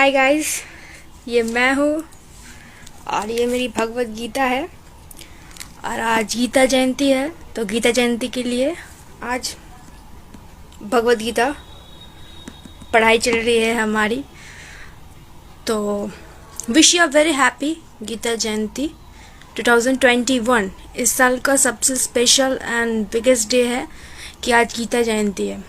Hi guys, ये मैं हूँ और ये मेरी भगवत गीता है। और आज गीता जयंती है, तो गीता जयंती के लिए आज भगवत गीता पढ़ाई चल रही है हमारी। तो wish you a very happy Gita Jayanti 2021। इस साल का सबसे स्पेशल एंड बिगेस्ट डे है कि आज गीता जयंती है।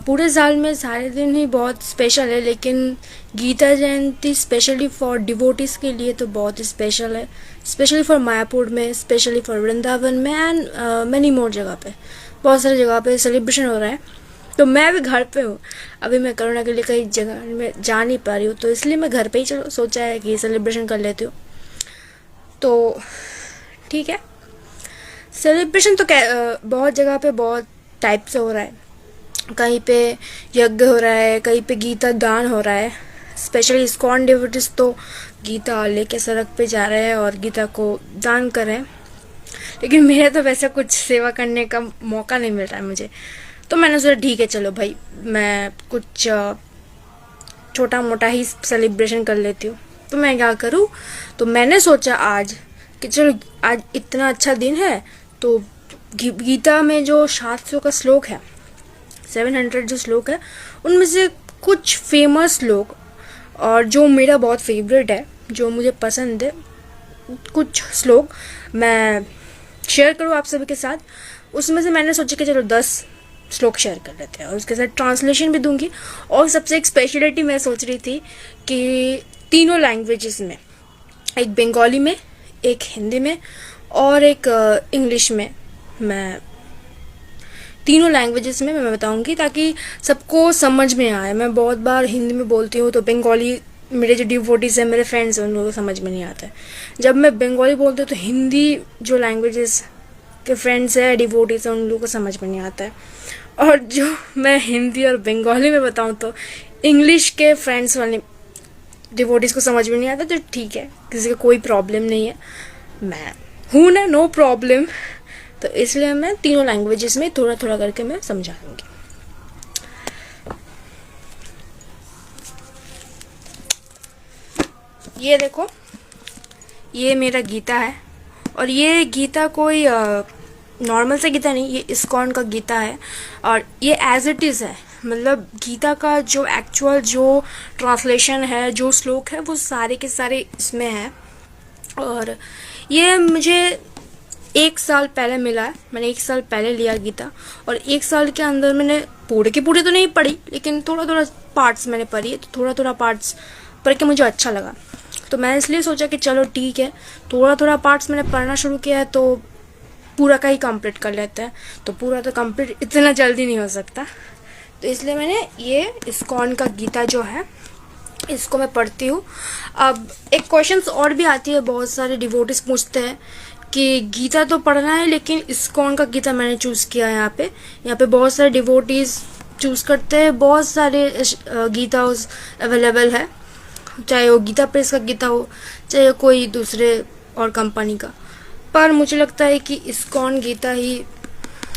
पूरे साल में सारे दिन ही बहुत स्पेशल है, लेकिन Gita Jayanti specially for devotees के लिए तो बहुत ही स्पेशल है। स्पेशली फॉर मायापुर में, स्पेशली फॉर वृंदावन में एंड मैनी मोर जगह पे, बहुत सारी जगह पे सेलिब्रेशन हो रहा है। तो मैं भी घर पे हूँ, अभी मैं कोरोना के लिए कई जगह में जा नहीं पा रही हूँ, तो इसलिए मैं घर पे ही चलो सोचा है कि सेलिब्रेशन कर लेती हूँ। तो ठीक है, सेलिब्रेशन तो बहुत जगह पे बहुत टाइप से हो रहा है। कहीं पे यज्ञ हो रहा है, कहीं पे गीता दान हो रहा है। स्पेशली इस्कॉन डिवोटीज तो गीता लेके सड़क पे जा रहे हैं और गीता को दान कर रहे हैं। लेकिन मेरे तो वैसा कुछ सेवा करने का मौका नहीं मिल रहा है मुझे, तो मैंने सोचा ठीक है चलो भाई, मैं कुछ छोटा मोटा ही सेलिब्रेशन कर लेती हूँ। तो मैं क्या करूँ, तो मैंने सोचा आज कि चलो आज इतना अच्छा दिन है, तो गीता में जो 700 का श्लोक है, 700 जो श्लोक है, उनमें से कुछ फेमस श्लोक और जो मेरा बहुत फेवरेट है, जो मुझे पसंद है, कुछ श्लोक मैं शेयर करूँ आप सभी के साथ। उसमें से मैंने सोचा कि चलो 10 श्लोक शेयर कर लेते हैं और उसके साथ ट्रांसलेशन भी दूंगी। और सबसे एक स्पेशलिटी मैं सोच रही थी कि तीनों लैंग्वेजेस में, एक बंगाली में, एक हिंदी में और एक इंग्लिश में, मैं तीनों लैंग्वेजेस में मैं बताऊंगी ताकि सबको समझ में आए। मैं बहुत बार हिंदी में बोलती हूँ तो बंगाली मेरे जो डिवोटीज हैं, मेरे फ्रेंड्स हैं, उन लोगों को समझ में नहीं आता है। जब मैं बंगाली बोलती हूँ तो हिंदी जो लैंग्वेजेस के फ्रेंड्स हैं, डिवोटीज हैं, उन लोगों को समझ में नहीं आता है। और जो मैं हिंदी और बंगाली में बताऊँ तो इंग्लिश के फ्रेंड्स वाले डिवोटीज को समझ में नहीं आता। तो ठीक है, किसी का कोई प्रॉब्लम नहीं है, मैं हूँ ना, नो प्रॉब्लम। तो इसलिए मैं तीनों लैंग्वेजेस में थोड़ा थोड़ा करके मैं समझा दूंगी। ये देखो, ये मेरा गीता है और ये गीता कोई नॉर्मल सा गीता नहीं, ये इस्कॉन का गीता है। और ये एज इट इज़ है, मतलब गीता का जो एक्चुअल जो ट्रांसलेशन है, जो श्लोक है, वो सारे के सारे इसमें है। और ये मुझे 1 साल पहले मिला है। मैंने 1 साल पहले लिया गीता और 1 साल के अंदर मैंने पूरे की पूरी तो नहीं पढ़ी, लेकिन थोड़ा थोड़ा पार्ट्स मैंने पढ़ी है। तो थोड़ा थोड़ा पार्ट्स पढ़ के मुझे अच्छा लगा, तो मैं इसलिए सोचा कि चलो ठीक है, थोड़ा थोड़ा पार्ट्स मैंने पढ़ना शुरू किया है तो पूरा का ही कंप्लीट कर लेते हैं। तो पूरा तो कंप्लीट इतना जल्दी नहीं हो सकता, तो इसलिए मैंने ये इस्कॉन का गीता जो है इसको मैं पढ़ती हूँ। अब एक क्वेश्चंस और भी आती है, बहुत सारे डिवोटीज पूछते हैं कि गीता तो पढ़ना है, लेकिन इस्कॉन का गीता मैंने चूज़ किया है। यहाँ पे बहुत सारे डिवोटीज चूज़ करते हैं, बहुत सारे गीता अवेलेबल है, चाहे वो गीता प्रेस का गीता हो, चाहे कोई दूसरे और कंपनी का। पर मुझे लगता है कि इस्कॉन गीता ही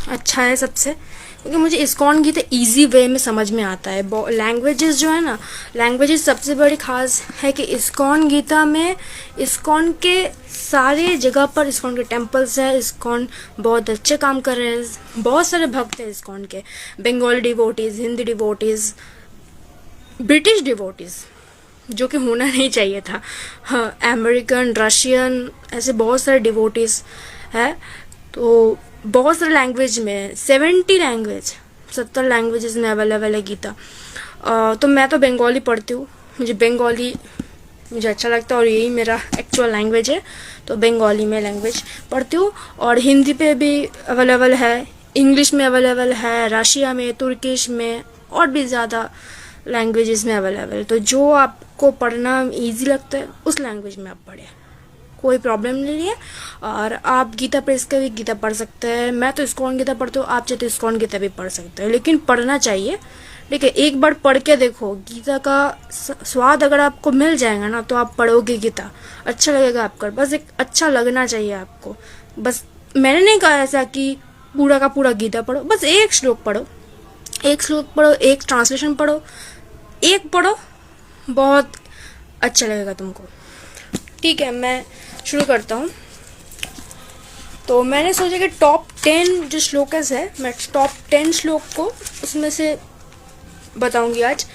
अच्छा है सबसे, क्योंकि मुझे इस्कॉन गीता इजी वे में समझ में आता है। लैंग्वेजेस जो है ना, लैंग्वेजेस सबसे बड़ी खास है कि इस्कॉन गीता में इस्कॉन के सारे जगह पर इस्कॉन के टेम्पल्स है। इस्कॉन बहुत अच्छे काम कर रहे हैं, बहुत सारे भक्त हैं इस्कॉन के, Bengali devotees, Hindi devotees, British devotees, जो कि होना नहीं चाहिए था, हाँ, अमेरिकन, रशियन, ऐसे बहुत सारे डिवोटीज है। तो बहुत सारे लैंग्वेज में 70 लैंग्वेजेस में अवेलेबल है गीता। तो मैं तो बंगाली पढ़ती हूँ, मुझे बंगाली मुझे अच्छा लगता है और यही मेरा एक्चुअल लैंग्वेज है, तो बंगाली में लैंग्वेज पढ़ती हूँ। और हिंदी पे भी अवेलेबल है, इंग्लिश में अवेलेबल है, रशिया में, तुर्किश में और भी ज़्यादा लैंग्वेजेस में अवेलेबल। तो जो आपको पढ़ना ईजी लगता है उस लैंग्वेज में आप पढ़ें, कोई प्रॉब्लम नहीं है। और आप गीता प्रेस का भी गीता पढ़ सकते हैं। मैं तो इस्कॉन गीता पढ़ती हूँ, आप चाहे तो इस्कॉन गीता भी पढ़ सकते हैं, लेकिन पढ़ना चाहिए। देखिए, एक बार पढ़ के देखो, गीता का स्वाद अगर आपको मिल जाएगा ना, तो आप पढ़ोगे गीता, अच्छा लगेगा आपको। बस एक अच्छा लगना चाहिए आपको। बस मैंने नहीं कहा ऐसा कि पूरा का पूरा गीता पढ़ो, बस एक श्लोक पढ़ो, एक ट्रांसलेशन पढ़ो, एक पढ़ो, बहुत अच्छा लगेगा तुमको। ठीक है, मैं शुरू करता हूँ। तो मैंने सोचा कि टॉप 10 जो श्लोकस है, मैं टॉप 10 श्लोक को उसमें से बताऊंगी आज।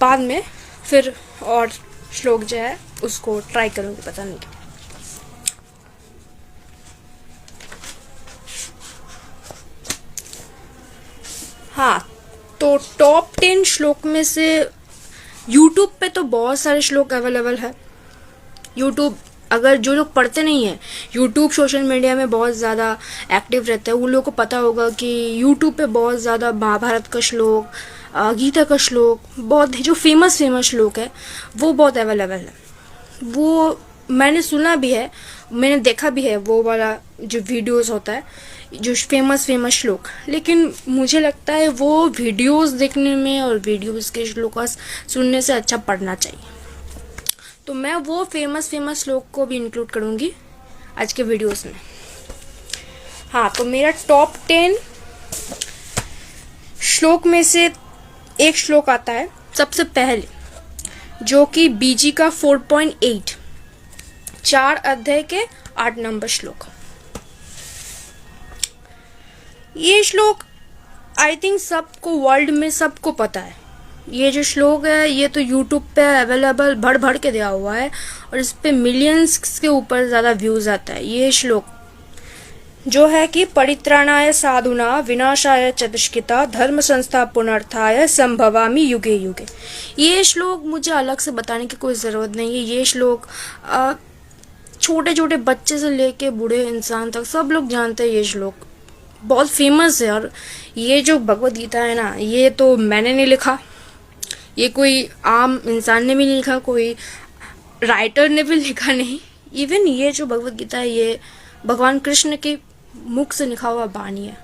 बाद में फिर और श्लोक जो है उसको ट्राई करूंगी बताने के। हाँ, तो टॉप 10 श्लोक में से यूट्यूब पे तो बहुत सारे श्लोक अवेलेबल है। यूट्यूब, अगर जो लोग पढ़ते नहीं हैं, यूट्यूब सोशल मीडिया में बहुत ज़्यादा एक्टिव रहते हैं, उन लोगों को पता होगा कि यूट्यूब पे बहुत ज़्यादा महाभारत का श्लोक, गीता का श्लोक, बहुत जो फेमस श्लोक है वो बहुत अवेलेबल है। वो मैंने सुना भी है, मैंने देखा भी है वो वाला जो वीडियोस होता है, जो फेमस श्लोक। लेकिन मुझे लगता है वो वीडियोस देखने में और वीडियोस के श्लोक सुनने से अच्छा पढ़ना चाहिए। तो मैं वो फेमस श्लोक को भी इंक्लूड करूंगी आज के वीडियोस में। हाँ, तो मेरा टॉप 10 श्लोक में से एक श्लोक आता है सबसे पहले, जो कि बीजी का 4.8, 4 अध्याय के 8 नंबर श्लोक। ये श्लोक आई थिंक सबको, वर्ल्ड में सबको पता है। ये जो श्लोक है ये तो यूट्यूब पे अवेलेबल भर भर के दिया हुआ है और इस पे मिलियंस के ऊपर ज़्यादा व्यूज़ आता है। ये श्लोक जो है कि परित्राणाय साधुना विनाशाय चतुष्किता धर्म संस्थापनार्थाय संभवामि युगे युगे। ये श्लोक मुझे अलग से बताने की कोई ज़रूरत नहीं है। ये श्लोक छोटे छोटे बच्चे से लेके बूढ़े इंसान तक सब लोग जानते हैं। ये श्लोक बहुत फेमस है। और ये जो भगवद गीता है ना, ये तो मैंने नहीं लिखा, ये कोई आम इंसान ने भी नहीं लिखा, कोई राइटर ने भी लिखा नहीं। इवन ये जो भगवद गीता है ये भगवान कृष्ण के मुख से लिखा हुआ वाणी है,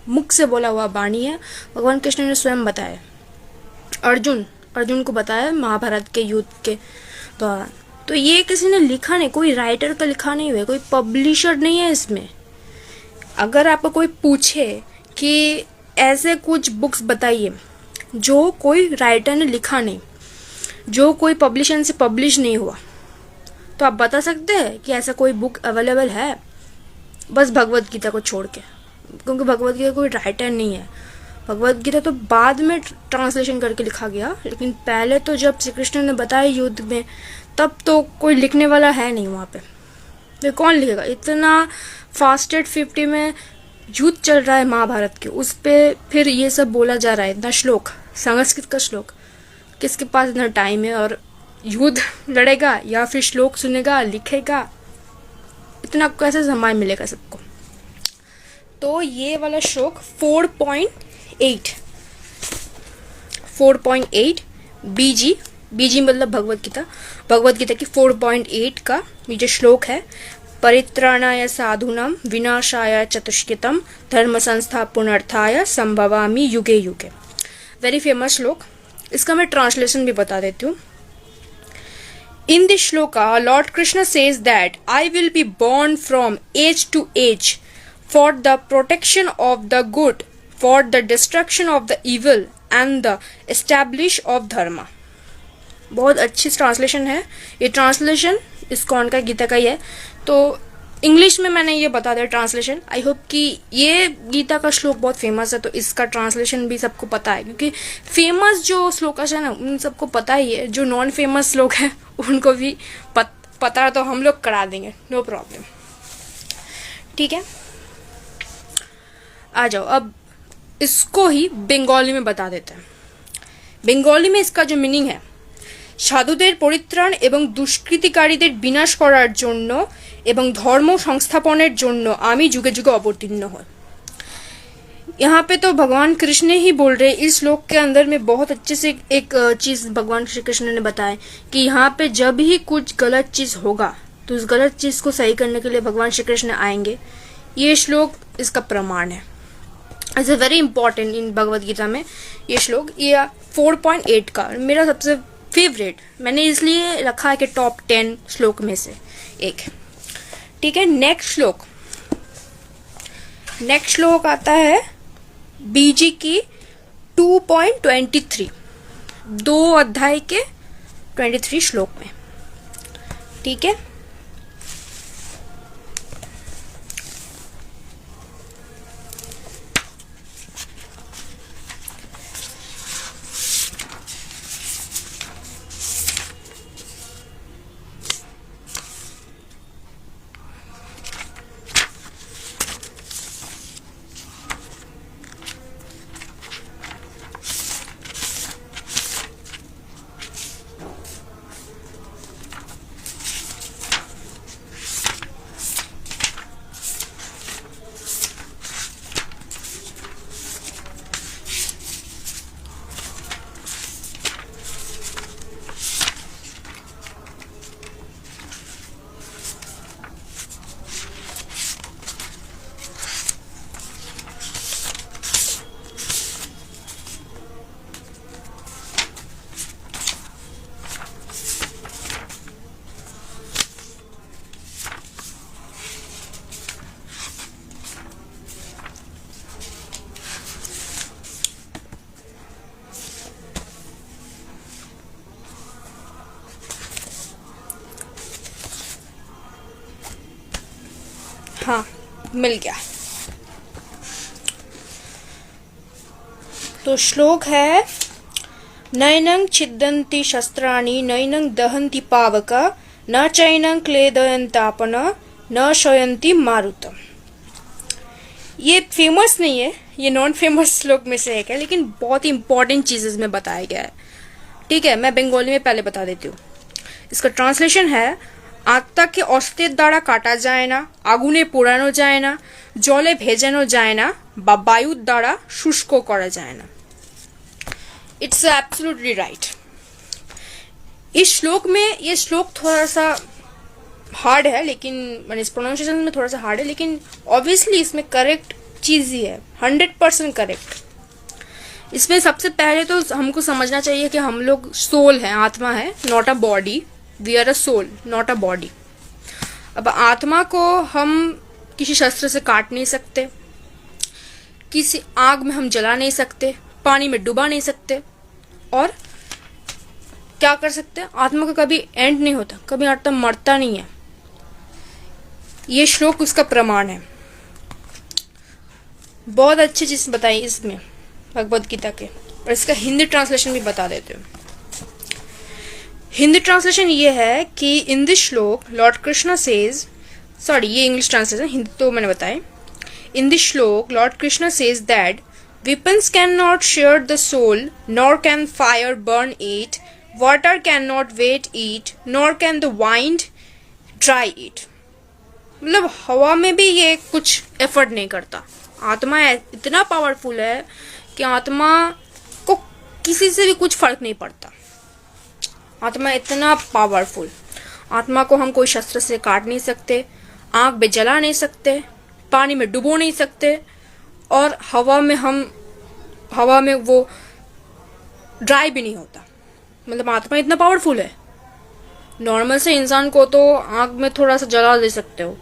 मुख से बोला हुआ वाणी है। भगवान कृष्ण ने स्वयं बताया, अर्जुन को बताया महाभारत के युद्ध के दौरान। तो ये किसी ने लिखा नहीं, कोई राइटर का लिखा नहीं हुआ, कोई पब्लिशर नहीं है इसमें। अगर आपको कोई पूछे कि ऐसे कुछ बुक्स बताइए जो कोई राइटर ने लिखा नहीं, जो कोई पब्लिशर से पब्लिश नहीं हुआ, तो आप बता सकते हैं कि ऐसा कोई बुक अवेलेबल है? बस भगवद गीता को छोड़ के, क्योंकि भगवद गीता कोई राइटर नहीं है। भगवद गीता तो बाद में ट्रांसलेशन करके लिखा गया, लेकिन पहले तो जब श्री कृष्ण ने बताया युद्ध में, तब तो कोई लिखने वाला है नहीं वहाँ पे। तो कौन लिखेगा? इतना फास्टेड 50 में युद्ध चल रहा है महाभारत के, उस पे फिर ये सब बोला जा रहा है, इतना श्लोक, संस्कृत का श्लोक। किसके पास इतना टाइम है और युद्ध लड़ेगा या फिर श्लोक सुनेगा, लिखेगा? इतना कैसे समय मिलेगा सबको? तो ये वाला श्लोक 4.8 बीजी मतलब भगवद गीता की 4.8 का ये जो श्लोक है, परित्राणाय साधूनां विनाशाय चतुष्कितम धर्म संस्थापनार्थाय संभवामि युगे युगे। वेरी फेमस श्लोक। इसका मैं ट्रांसलेशन भी बता देती हूँ। In this shloka, Lord Krishna says that I will be born from age to age for the protection of the good, for the destruction of the evil and the establish of dharma. बहुत अच्छी translation है। ये translation ISKCON का गीता का ही है, तो English में मैंने ये बता दिया ट्रांसलेशन। आई होप कि ये गीता का श्लोक बहुत फेमस है, तो इसका ट्रांसलेशन भी सबको पता है, क्योंकि फेमस जो श्लोकस है ना उन सबको पता ही है। जो नॉन फेमस श्लोक है उनको भी पता, तो हम लोग करा देंगे, नो प्रॉब्लम। ठीक है, आ जाओ अब इसको ही बंगाली में बता देते हैं। बंगाली में इसका जो मीनिंग है, সাধুদের পরিত্রাণ এবং দুষ্কৃতিকারীদের বিনাশ করার জন্য এবং ধর্ম সংস্থাপনের জন্য আমি যুগে যুगे अवतीर्ण हूँ। यहाँ पे तो भगवान कृष्ण ही बोल रहे। इस श्लोक के अंदर में बहुत अच्छे से एक चीज़ भगवान श्री कृष्ण ने बताया कि यहाँ पे जब ही कुछ गलत चीज़ होगा तो उस गलत चीज़ को सही करने के लिए भगवान श्री कृष्ण आएंगे। ये श्लोक इसका प्रमाण है। It's a very important in Bhagavad Gita में ये श्लोक। ये 4.8 का मेरा सबसे फेवरेट मैंने इसलिए रखा है कि टॉप 10 श्लोक में से एक। ठीक है, नेक्स्ट श्लोक आता है बीजी की 2.23। 2 अध्याय के 23 श्लोक में। ठीक है, हाँ मिल गया। तो श्लोक है, नैनं छिद्यन्ति शस्त्राणि नैनं दहन्ति पावक न चैनं क्लेदयन्तापन न शयन्ति मारुतम्। ये फेमस नहीं है, ये नॉन फेमस श्लोक में से एक है, लेकिन बहुत ही इंपॉर्टेंट चीजेस में बताया गया है। ठीक है, मैं बंगाली में पहले बता देती हूँ। इसका ट्रांसलेशन है, আত্মাকে অস্ত্রের দ্বারা কাটা যায় না, আগুনে পোড়ানো যায় না, জলে ভেজানো যায় না, বা বায়ুর দ্বারা শুষ্ক করা যায় না। It's absolutely right. इस श्लोक में, ये श्लोक थोड़ा सा हार्ड है, लेकिन मैंने इस प्रोनाउंसिएशन में थोड़ा सा हार्ड है, लेकिन ऑब्वियसली इसमें करेक्ट चीज ही है, 100% करेक्ट। इसमें सबसे पहले तो हमको समझना चाहिए कि हम लोग सोल है, आत्मा है, not a body. We are a soul, not a body. अब आत्मा को हम किसी शस्त्र से काट नहीं सकते, किसी आग में हम जला नहीं सकते, पानी में डुबा नहीं सकते, और क्या कर सकते हैं, आत्मा का कभी एंड नहीं होता, कभी आत्मा मरता नहीं है। ये श्लोक उसका प्रमाण है। बहुत अच्छी चीज बताई इसमें भगवद गीता के, और इसका हिंदी ट्रांसलेशन भी बता देते हो। हिंदी ट्रांसलेशन ये है कि इन दिस श्लोक लॉर्ड कृष्णा सेज, सॉरी ये इंग्लिश ट्रांसलेशन, हिंदी तो मैंने बताया। इन दिस श्लोक Lord Krishna says that weapons cannot shear the soul, nor can fire burn it, water cannot wet it, nor can the wind dry it। मतलब हवा में भी ये कुछ एफर्ट नहीं करता। आत्मा इतना पावरफुल है कि आत्मा को किसी से भी कुछ फर्क नहीं पड़ता। आत्मा इतना पावरफुल, आत्मा को हम कोई शस्त्र से काट नहीं सकते, आग में जला नहीं सकते, पानी में डुबो नहीं सकते, और हवा में वो ड्राई भी नहीं होता। मतलब आत्मा इतना पावरफुल है। नॉर्मल से इंसान को तो आग में थोड़ा सा जला दे सकते हो,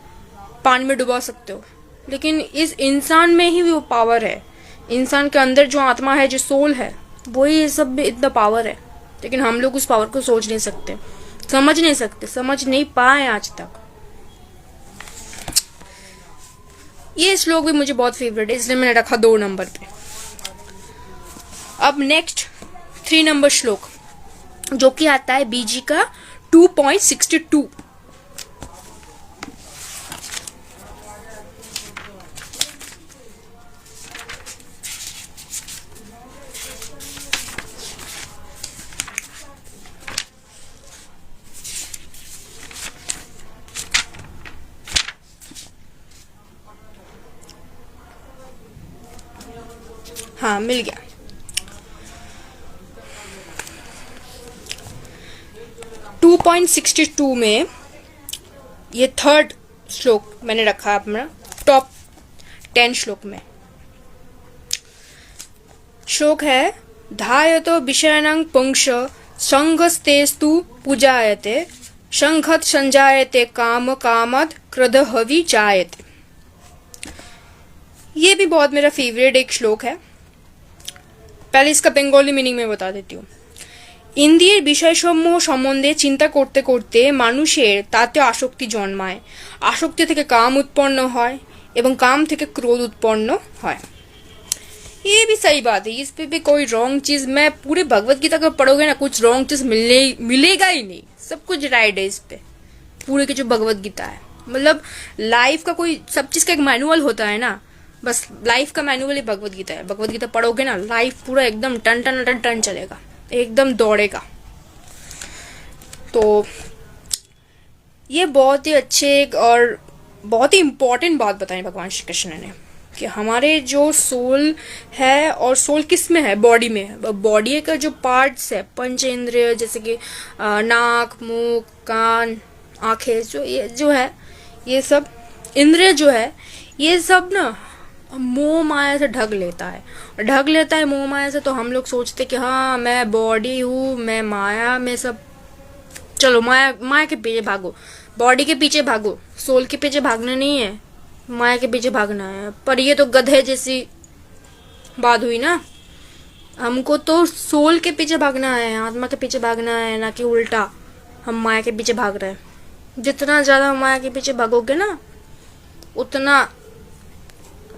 पानी में डुबा सकते हो, लेकिन इस इंसान में ही वो पावर है। इंसान के अंदर जो आत्मा है, जो सोल है, वही ये सब में इतना पावर है। लेकिन हम लोग उस पावर को सोच नहीं सकते, समझ नहीं सकते, समझ नहीं पाए आज तक। ये श्लोक भी मुझे बहुत फेवरेट है, इसलिए मैंने रखा 2 नंबर पे। अब नेक्स्ट 3 नंबर श्लोक, जो कि आता है बीजी का 2.62। हाँ मिल गया। टू 2.62 में ये 3rd श्लोक मैंने रखा अपना टॉप 10 श्लोक में। श्लोक है, धायतो विषयानां पुंस संघस्तेस्तु पूजायते संघत संजायते काम कामद क्रोध हवि जायते। ये भी बहुत मेरा फेवरेट एक श्लोक है। पहले इसका बंगाली मीनिंग में बता देती हूँ। ইন্দ্রিয়ের বিষয়সমূহ সম্বন্ধে চিন্তা করতে করতে মানুষের তাতে আসক্তি জন্মায়, আসক্তি থেকে কাম উৎপন্ন হয় এবং কাম থেকে क्रोध उत्पन्न হয়। ये भी सही बात है, इस पे भी कोई रॉन्ग चीज, मैं पूरे भगवत गीता को पढ़ोगे ना कुछ रॉन्ग चीज मिलेगा ही नहीं, सब कुछ राइट है इस पे। पूरे की जो भगवत गीता है, मतलब लाइफ का कोई सब चीज का एक मैनुअल होता है ना, बस लाइफ का मैनुअल ही भगवत गीता है। भगवत गीता पढ़ोगे ना लाइफ पूरा एकदम टन टन टन टन चलेगा, एकदम दौड़ेगा। तो ये बहुत ही अच्छे और बहुत ही इम्पोर्टेंट बात बताई भगवान श्री कृष्ण ने कि हमारे जो सोल है, और सोल किस में है, बॉडी में है। बॉडी का जो पार्ट्स है पंचेंद्रिय, जैसे कि नाक, मुंह, कान, आंखें, जो है ये सब इंद्रिय जो है, ये सब ना मोह माया से ढक लेता है। और ढक लेता है मोह माया से, तो हम लोग सोचते कि हाँ मैं बॉडी हूँ, मैं माया में सब, चलो माया माया के पीछे भागो, बॉडी के पीछे भागो, सोल के पीछे भागना नहीं है, माया के पीछे भागना है। पर ये तो गधे जैसी बात हुई ना, हमको तो सोल के पीछे भागना है, आत्मा के पीछे भागना है, ना कि उल्टा हम माया के पीछे भाग रहे हैं। जितना ज्यादा माया के पीछे भागोगे ना उतना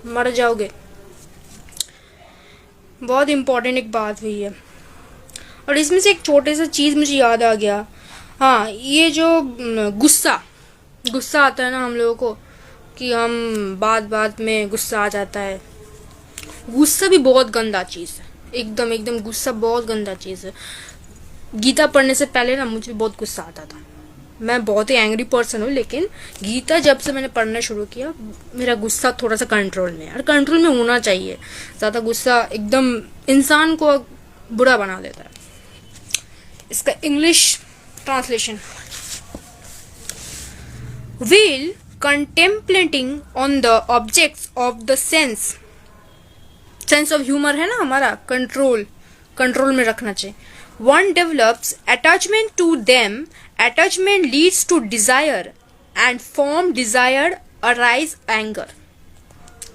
मर जाओगे। बहुत इम्पोर्टेंट एक बात हुई है। और इसमें से एक छोटे सा चीज मुझे याद आ गया, हाँ ये जो गुस्सा आता है ना हम लोगों को, कि हम बात बात में गुस्सा आ जाता है। गुस्सा भी बहुत गंदा चीज़ है, एकदम एकदम गुस्सा बहुत गंदा चीज़ है। गीता पढ़ने से पहले ना मुझे बहुत गुस्सा आता था, मैं बहुत ही एंग्री पर्सन हूँ, लेकिन गीता जब से मैंने पढ़ना शुरू किया मेरा गुस्सा थोड़ा सा कंट्रोल में है। और कंट्रोल में होना चाहिए, ज़्यादा गुस्सा एकदम इंसान को बुरा बना देता है। इसका English translation, while contemplating on the objects of the sense of humor है ना हमारा, कंट्रोल में रखना चाहिए। One develops attachment to them, attachment leads to desire, and from desire arise anger,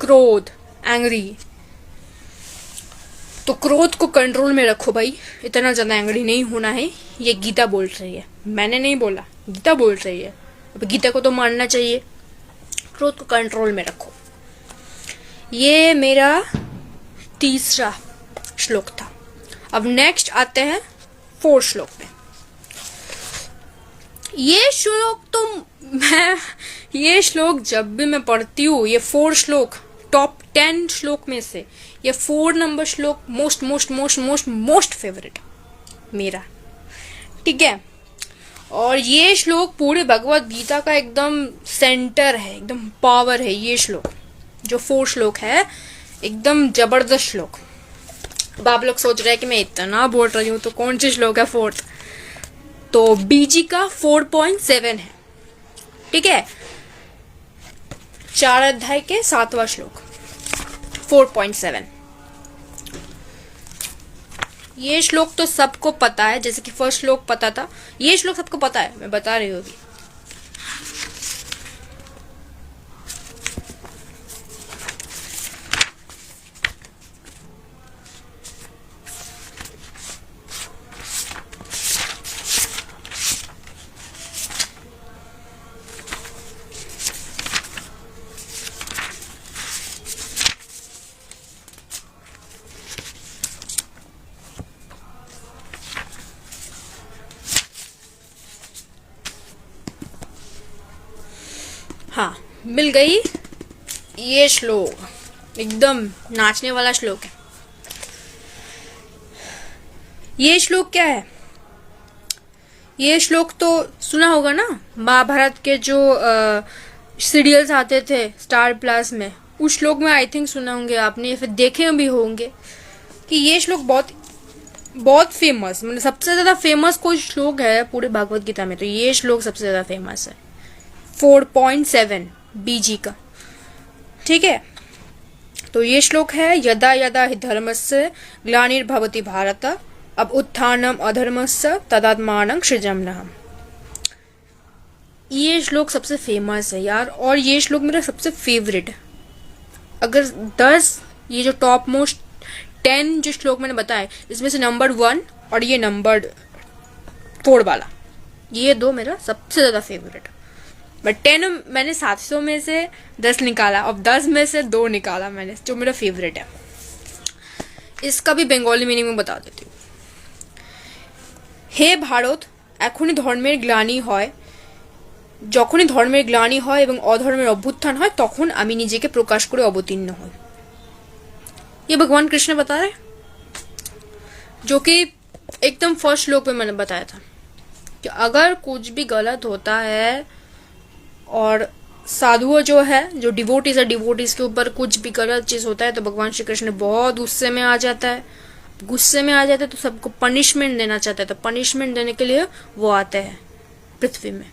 क्रोध, एंग्री। तो क्रोध को कंट्रोल में रखो भाई, इतना ज्यादा एंग्री नहीं होना है। ये गीता बोल रही है, मैंने नहीं बोला, गीता बोल रही है। अब गीता को तो मानना चाहिए। क्रोध को कंट्रोल में रखो। ये मेरा तीसरा श्लोक था। अब नेक्स्ट आते हैं 4 श्लोक में। ये श्लोक जब भी मैं पढ़ती हूँ, ये 4 श्लोक टॉप 10 श्लोक में से ये 4 नंबर श्लोक मोस्ट फेवरेट मेरा, ठीक है। और ये श्लोक पूरे भगवत गीता का एकदम सेंटर है, एकदम पावर है। ये श्लोक जो 4 श्लोक है एकदम जबरदस्त श्लोक। अब आप लोग सोच रहे हैं कि मैं इतना बोल रही हूँ तो कौन सी श्लोक है 4th, तो बीजी का 4.7 है, ठीक है। 4 अध्याय के 7वां श्लोक 4.7। ये श्लोक तो सबको पता है, जैसे कि फर्स्ट श्लोक पता था, ये श्लोक सबको पता है, मैं बता रही हूँ अभी। हाँ, मिल गई। ये श्लोक एकदम नाचने वाला श्लोक है। ये श्लोक क्या है? ये श्लोक तो सुना होगा ना, महाभारत के जो सीरियल्स आते थे स्टार प्लस में, उस श्लोक में आई थिंक सुना होंगे आपने, फिर देखे भी होंगे कि ये श्लोक बहुत फेमस, मतलब सबसे ज्यादा फेमस कोई श्लोक है पूरे भागवत गीता में, तो ये श्लोक सबसे ज्यादा फेमस है। 4.7 बीजी का, ठीक है। तो ये श्लोक है, यदा यदा हि धर्मस्य ग्लानिर्भवति भारत, अब उत्थानम अधर्मस्य तदात्मानं सृजनम्। ये श्लोक सबसे फेमस है यार, और ये श्लोक मेरा सबसे फेवरेट है। अगर 10 ये जो टॉप मोस्ट 10 जो श्लोक मैंने बताए, इसमें से नंबर 1 और ये नंबर 4 वाला, ये 2 मेरा सबसे ज़्यादा फेवरेट। बट 10 मैंने 700 में से 10 निकाला, और 10 में से 2 निकाला मैंने जो मेरा फेवरेट है। इसका भी बंगाली मीनिंग में बता देती हूँ। হে ভারত, এখনই ধর্মের গ্লানি হয়, যখনই ধর্মের গ্লানি হয় এবং অধর্মের অভ্যুত্থান হয় তখন আমি নিজেকে প্রকাশ করে অবতীর্ণ হই। ये भगवान कृष्ण बता रहे, जो कि एकदम फर्स्ट श्लोक में मैंने बताया था कि अगर कुछ भी गलत होता है और साधुओं जो है, जो डिवोटीज है, डिवोटीज के ऊपर कुछ भी गलत चीज होता है तो भगवान श्री कृष्ण बहुत गुस्से में आ जाता है। गुस्से में आ जाता है तो सबको पनिशमेंट देना चाहता है, तो पनिशमेंट देने के लिए वो आते हैं पृथ्वी में।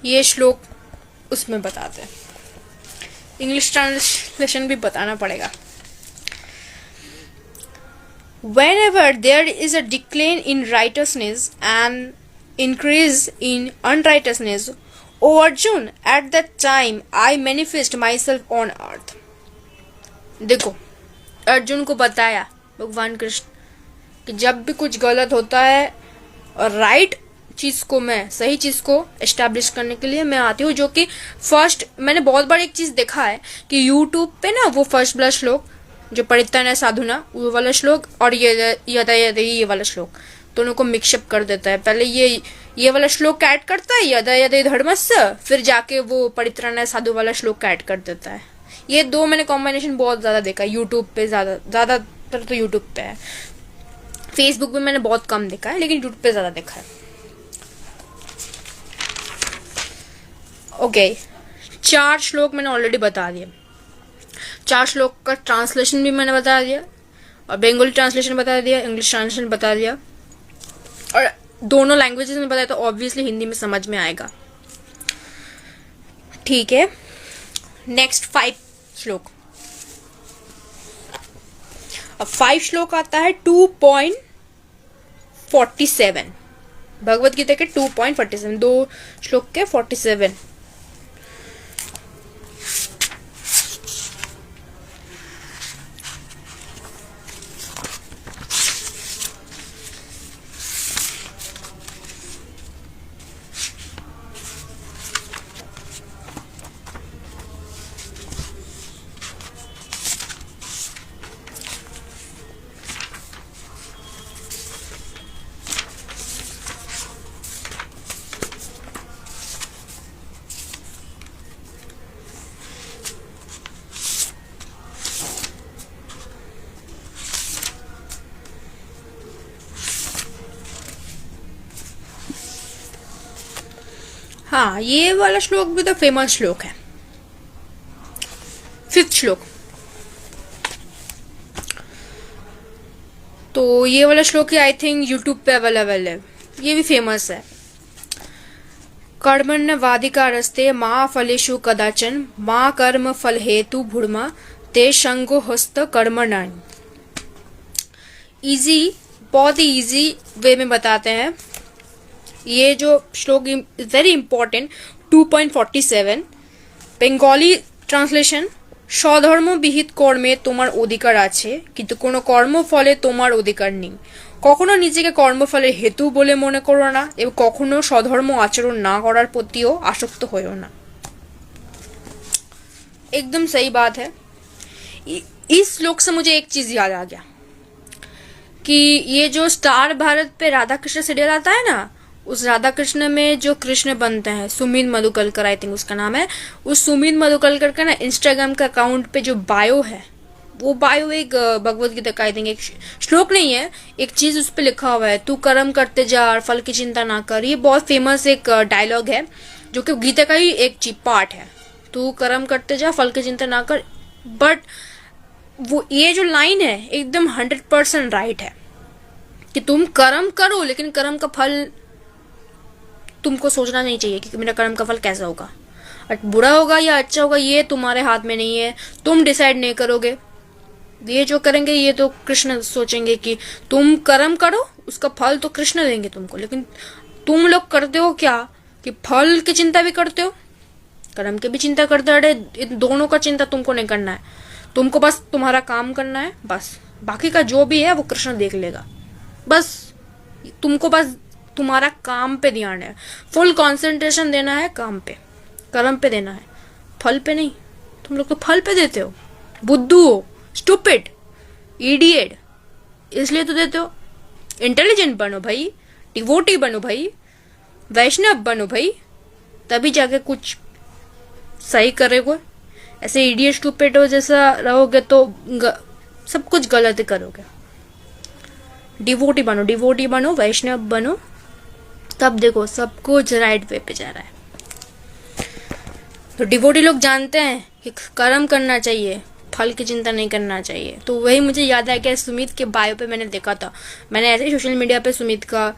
ये श्लोक उसमें बताते हैं। इंग्लिश ट्रांसलेशन भी बताना पड़ेगा। Whenever there is a decline in righteousness and increase in unrighteousness, O Arjun, at that time I manifest myself on earth. देखो, अर्जुन को बताया भगवान कृष्ण कि जब भी कुछ गलत होता है और राइट चीज को, मैं सही चीज को एस्टैब्लिश करने के लिए मैं आती हूँ। जो कि फर्स्ट मैंने बहुत बार एक चीज देखा है कि यूट्यूब पे ना वो फर्स्ट वाला श्लोक जो परित्यान है साधुना, वो वाला श्लोक और ये वाला श्लोक दोनों को मिक्सअप कर देता है। पहले ये वाला श्लोक ऐड करता है यदा यदा धर्मस्य, फिर जाके वो परित्यान है साधु वाला श्लोक ऐड कर देता है। ये 2 मैंने कॉम्बिनेशन बहुत ज्यादा देखा है यूट्यूब पे, ज्यादातर तो यूट्यूब पे है। फेसबुक पे मैंने बहुत कम देखा है, लेकिन यूट्यूब पे ज्यादा देखा है। ओके, 4 श्लोक मैंने ऑलरेडी बता दिए। 4 श्लोक का ट्रांसलेशन भी मैंने बता दिया, और बंगाली ट्रांसलेशन बता दिया, इंग्लिश ट्रांसलेशन बता दिया, और दोनों लैंग्वेजेस में बताया तो ऑब्वियसली हिंदी में समझ में आएगा। ठीक है, नेक्स्ट 5 श्लोक। अब 5 श्लोक आता है 2.47, भगवत गीता के 2.47, 2 श्लोक के 47। हाँ, ये वाला श्लोक भी तो फेमस श्लोक है। 5th श्लोक, तो ये वाला श्लोक आई थिंक यूट्यूब पे अवेलेबल है, ये भी फेमस है। कर्मण्यवाधिकारस्ते मा फलेषु कदाचन मा कर्म फल हेतु भूर्मा ते संगो हस्त कर्मणानि। इजी, बहुत ही इजी वे में बताते हैं। ये जो श्लोक वेरी इंपॉर्टेंट 2.47 বেঙ্গলি ট্রান্সলেশন। স্বধর্ম বিহিত কর্মে তোমার অধিকার আছে, কিন্তু কোনো কর্মফলে তোমার অধিকার নেই। কখনো নিজেকে কর্মফলের হেতু বলে মনে করো না, এবং কখনো স্বধর্ম আচরণ না করার প্রতিও আসক্ত হইও না। एकदम सही बात है। इस श्लोक से मुझे एक चीज याद आ गया कि ये जो स्टार भारत पे राधा कृष्ण सीरियल आता है ना, उस राधा कृष्ण में जो कृष्ण बनते हैं, सुमित मधुकलकर आई थिंक उसका नाम है, उस सुमित मधुकलकर का ना इंस्टाग्राम का अकाउंट पे जो बायो है, वो बायो एक भगवत गीता का आई थिंक एक श्लोक नहीं है, एक चीज उस पर लिखा हुआ है, तू कर्म करते जा और फल की चिंता ना कर। ये बहुत फेमस एक डायलॉग है जो कि गीता का ही एक पार्ट है, तू कर्म करते जा फल की चिंता ना कर। बट वो ये जो लाइन है एकदम 100% राइट है कि तुम कर्म करो, लेकिन कर्म का फल तुमको सोचना नहीं चाहिए कि मेरा कर्म का फल कैसा होगा, बुरा होगा या अच्छा होगा ये तुम्हारे हाथ में नहीं है, तुम डिसाइड नहीं करोगे। ये जो करेंगे ये तो कृष्ण सोचेंगे कि तुम कर्म करो, उसका फल तो कृष्ण देंगे तुमको। लेकिन तुम लोग करते हो क्या कि फल की चिंता भी करते हो, कर्म की भी चिंता करते हो। अरे इन दोनों का चिंता तुमको नहीं करना है, तुमको बस तुम्हारा काम करना है, बस बाकी का जो भी है वो कृष्ण देख लेगा। बस तुमको बस तुम्हारा काम पे ध्यान है, फुल कंसंट्रेशन देना है काम पे, कर्म पे देना है, फल पे नहीं। तुम लोग तो फल पे देते हो, बुद्धू हो, स्टूपिड, इडियट, इसलिए तो देते हो। इंटेलिजेंट बनो भाई, डिवोटी बनो भाई, वैष्णव बनो भाई, तभी जाके कुछ सही करेगो। ऐसे इडियट स्टूपिड हो जैसा रहोगे तो सब कुछ गलत ही करोगे। डिवोटी बनो, वैष्णव बनो, तब देखो सब कुछ राइट वे पे जा रहा है। तो डिवोटी लोग जानते हैं कि कर्म करना चाहिए, फल की चिंता नहीं करना चाहिए। तो वही मुझे याद आया कि सुमित के बायो पे मैंने देखा था, मैंने ऐसे ही सोशल मीडिया पे सुमित का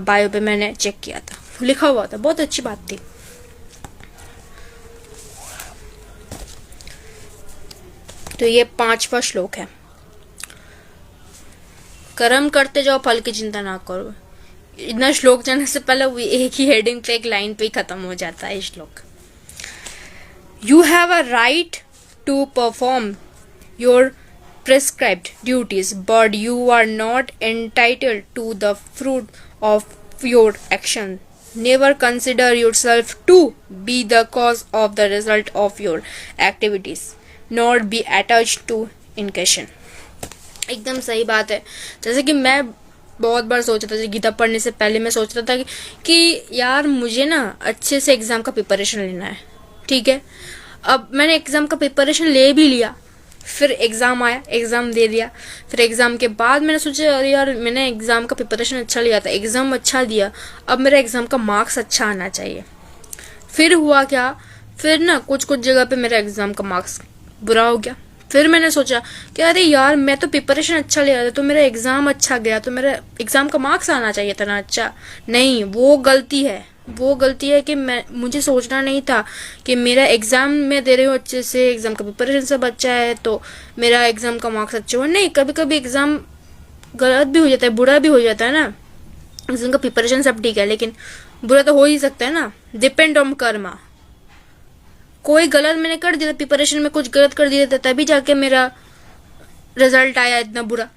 बायो पे मैंने चेक किया था, लिखा हुआ था, बहुत अच्छी बात थी। तो ये 5वां श्लोक है, कर्म करते जाओ, फल की चिंता ना करो। इतना श्लोक जाने से पहले वो एक ही हेडिंग पे, एक लाइन पे ही खत्म हो जाता है श्लोक। You have a right to perform your prescribed duties, but you are not entitled to the fruit of your action. Never consider yourself to be the cause of the result of your activities, nor be attached to intention. एकदम सही बात है। जैसे कि मैं बहुत बार सोचा था, गीता पढ़ने से पहले मैं सोच रहा था कि यार मुझे ना अच्छे से एग्ज़ाम का प्रिपरेशन लेना है, ठीक है। अब मैंने एग्ज़ाम का प्रिपरेशन ले भी लिया, फिर एग्ज़ाम आया, एग्ज़ाम दे दिया। फिर एग्ज़ाम के बाद मैंने सोचा अरे यार मैंने एग्ज़ाम का प्रिपरेशन अच्छा लिया था, एग्ज़ाम अच्छा दिया, अब मेरा एग्ज़ाम का मार्क्स अच्छा आना चाहिए। फिर हुआ क्या, फिर ना कुछ कुछ जगह पे मेरा एग्ज़ाम का मार्क्स बुरा हो गया। फिर मैंने सोचा कि अरे यार मैं तो प्रिपरेशन अच्छा लिया था, तो मेरा एग्ज़ाम अच्छा गया, तो मेरा एग्ज़ाम का मार्क्स आना चाहिए था ना अच्छा। नहीं, वो गलती है, वो गलती है कि मुझे सोचना नहीं था कि मेरा एग्ज़ाम मैं दे रही हूँ अच्छे से, एग्ज़ाम का प्रिपरेशन सब अच्छा है, तो मेरा एग्ज़ाम का मार्क्स अच्छा हुआ। नहीं, कभी कभी एग्ज़ाम गलत भी हो जाता है, बुरा भी हो जाता है ना। एग्ज़ाम का प्रिपरेशन सब ठीक है, लेकिन बुरा तो हो ही सकता है ना, डिपेंड ऑन कर्मा। कोई गलत मैंने कर दिया, प्रिपरेशन में कुछ गलत कर दिया था, तभी जाके मेरा रिजल्ट आया इतना बुरा।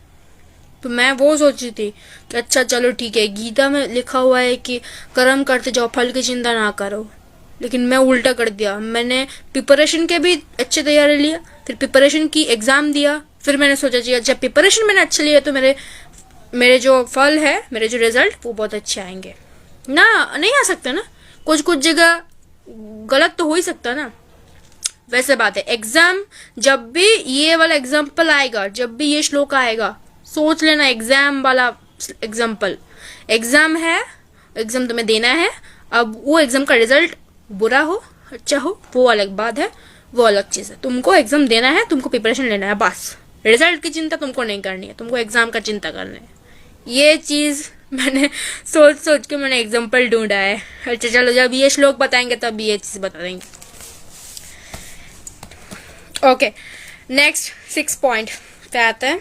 तो मैं वो सोची थी कि अच्छा चलो ठीक है, गीता में लिखा हुआ है कि कर्म करते जाओ, फल की चिंता ना करो, लेकिन मैं उल्टा कर दिया। मैंने प्रिपरेशन के भी अच्छे तैयारी लिया, फिर प्रिपरेशन की एग्ज़ाम दिया, फिर मैंने सोचा जी जब प्रिपरेशन मैंने अच्छा लिया तो मेरे जो फल है, मेरे जो रिजल्ट वो बहुत अच्छे आएंगे ना। नहीं आ सकता ना, कुछ कुछ जगह गलत तो हो ही सकता ना। वैसे बात है, एग्ज़ाम जब भी ये वाला एग्जाम्पल आएगा, जब भी ये श्लोक आएगा, सोच लेना एग्जाम वाला एग्जाम्पल। एग्जाम है, एग्जाम तुम्हें देना है, अब वो एग्जाम का रिजल्ट बुरा हो अच्छा हो वो अलग बात है, वो अलग चीज़ है। तुमको एग्जाम देना है, तुमको प्रिपरेशन लेना है, बस। रिजल्ट की चिंता तुमको नहीं करनी है, तुमको एग्जाम का चिंता करना है। ये चीज़ मैंने सोच सोच के मैंने एग्जाम्पल ढूंढा है। अच्छा चलो, जब ये श्लोक बताएंगे तब ये चीज़ बता देंगे। ओके, नेक्स्ट 6 पॉइंट पे आता है।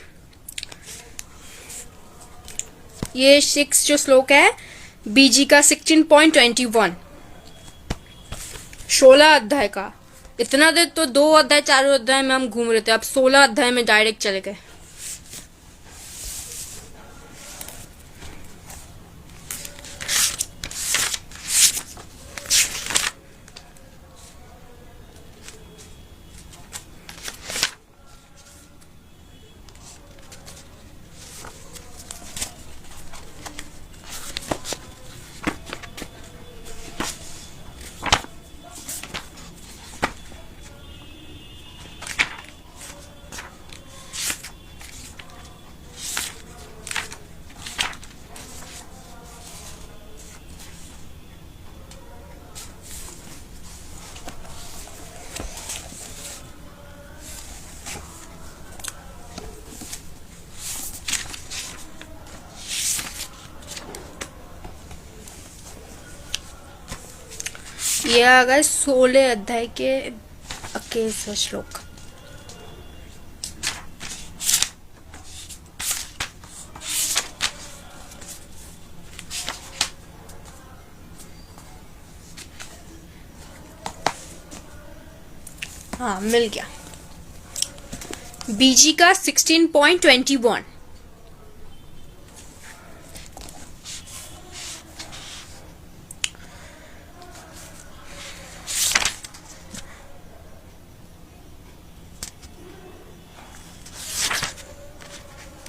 ये 6 जो श्लोक है बीजी का 16.21, 16 अध्याय का। इतना देर तो 2 अध्याय 4 अध्याय में हम घूम रहे थे, अब 16 अध्याय में डायरेक्ट चले गए। ये आ गए 16 अध्याय के 21वां श्लोक। हाँ, मिल गया। बीजी का 16.21।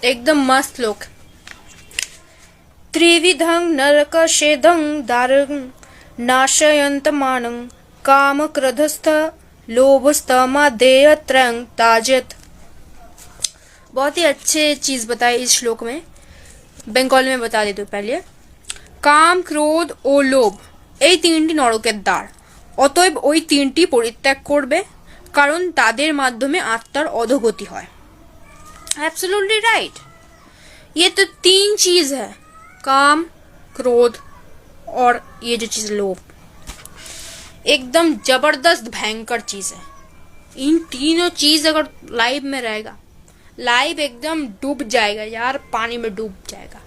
एकदम मस्त श्लोक। त्रिविधं नरकशेदं दारं नाशयन्तमानं कामक्रोधस्थ लोभस्तमादेयत्रयं ताजत। बहुत ही अच्छे चीज बताई इस श्लोक में। बेंगली में बता देती हूँ पहले। কাম ক্রোধ ও লোভ এই তিনটি নরকের দ্বার, অতএব ওই তিনটি পরিত্যাগ করবে, কারণ তাদের মাধ্যমে আত্মার অধোগতি হয়। Absolutely right. ये तो तीन चीज है, काम, क्रोध और ये जो चीज लोभ, एकदम जबरदस्त भयंकर चीज है। इन तीनों चीज अगर लाइफ में रहेगा, लाइफ एकदम डूब जाएगा यार, पानी में डूब जाएगा।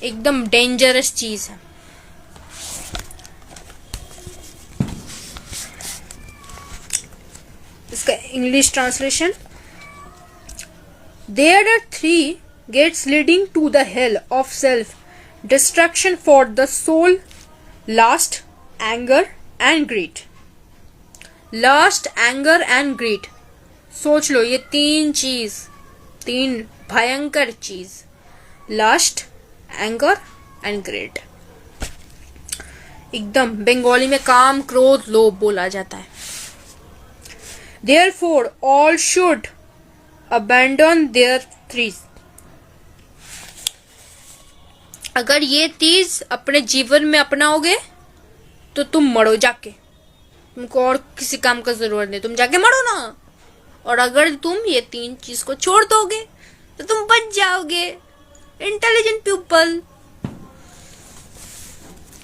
एकदम डेंजरस चीज है। इसका English translation, there are 3 gates leading to the hell of self destruction for the soul: lust, anger and greed। Lust, anger and greed, सोच लो ये तीन भयंकर चीज, लस्ट, एंगर एंड ग्रीड। एकदम बंगाली में काम, क्रोध, लोभ बोला जाता है। Therefore all should abandon their threes। अगर ये चीज अपने जीवन में अपनाओगे तो तुम मरो जाके, तुमको और किसी काम का जरूरत नहीं, तुम जाके मरो ना। और अगर तुम ये तीन चीज को छोड़ दोगे तो तुम बच जाओगे, इंटेलिजेंट पीपल।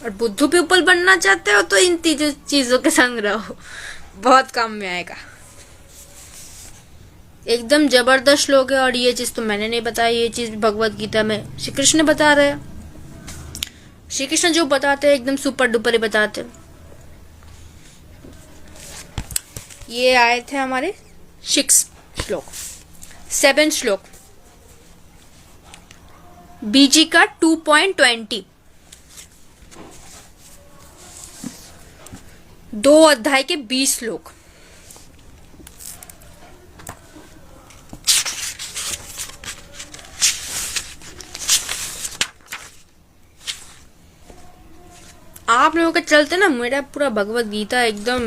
और बुद्धू पीपल बनना चाहते हो तो इन तीनों चीजों के संग रहो, बहुत काम में आएगा। एकदम जबरदस्त श्लोक है। और ये चीज तो मैंने नहीं बताई, ये चीज भगवत गीता में श्री कृष्ण बता रहे हैं। श्री कृष्ण जो बताते हैं एकदम सुपर डुपर ही बताते हैं। ये आए थे हमारे 6 श्लोक। 7 श्लोक बीजी का 2.20, 2 अध्याय के 20 श्लोक। आप लोगों के चलते ना मेरा पूरा भगवत गीता एकदम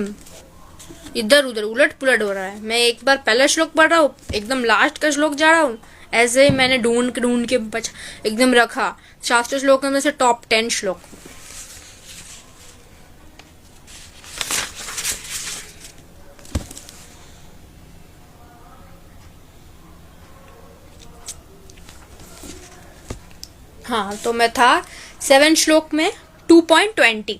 इधर उधर उलट पुलट हो रहा है। मैं एक बार पहला श्लोक पढ़ रहा हूँ, एकदम लास्ट का श्लोक जा रहा हूँ। ऐसे ही मैंने ढूंढ के एकदम रखा शास्त्र श्लोक में से टॉप 10 श्लोक। हाँ, तो मैं था 7 श्लोक में 2.20।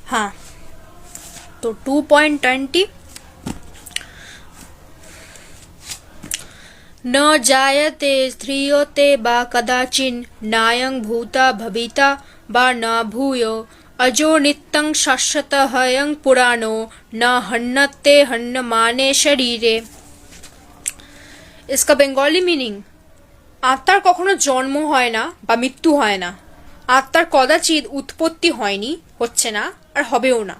हाँ, तो 2.20, न जायते ध्रियते बा कदाचिन नायं भूता भविता बा न भूयो अजो नित्यं शाश्वत हयं पुराणो न हन्नते हन्नमाने शरीरे। इसका बेंगली मीनिंग, आत्मार कखनो जन्म হয় না বা মৃত্যু হয় না, আত্মার কদাচিৎ উৎপত্তি হয়নি, হচ্ছে না আর হবেও না।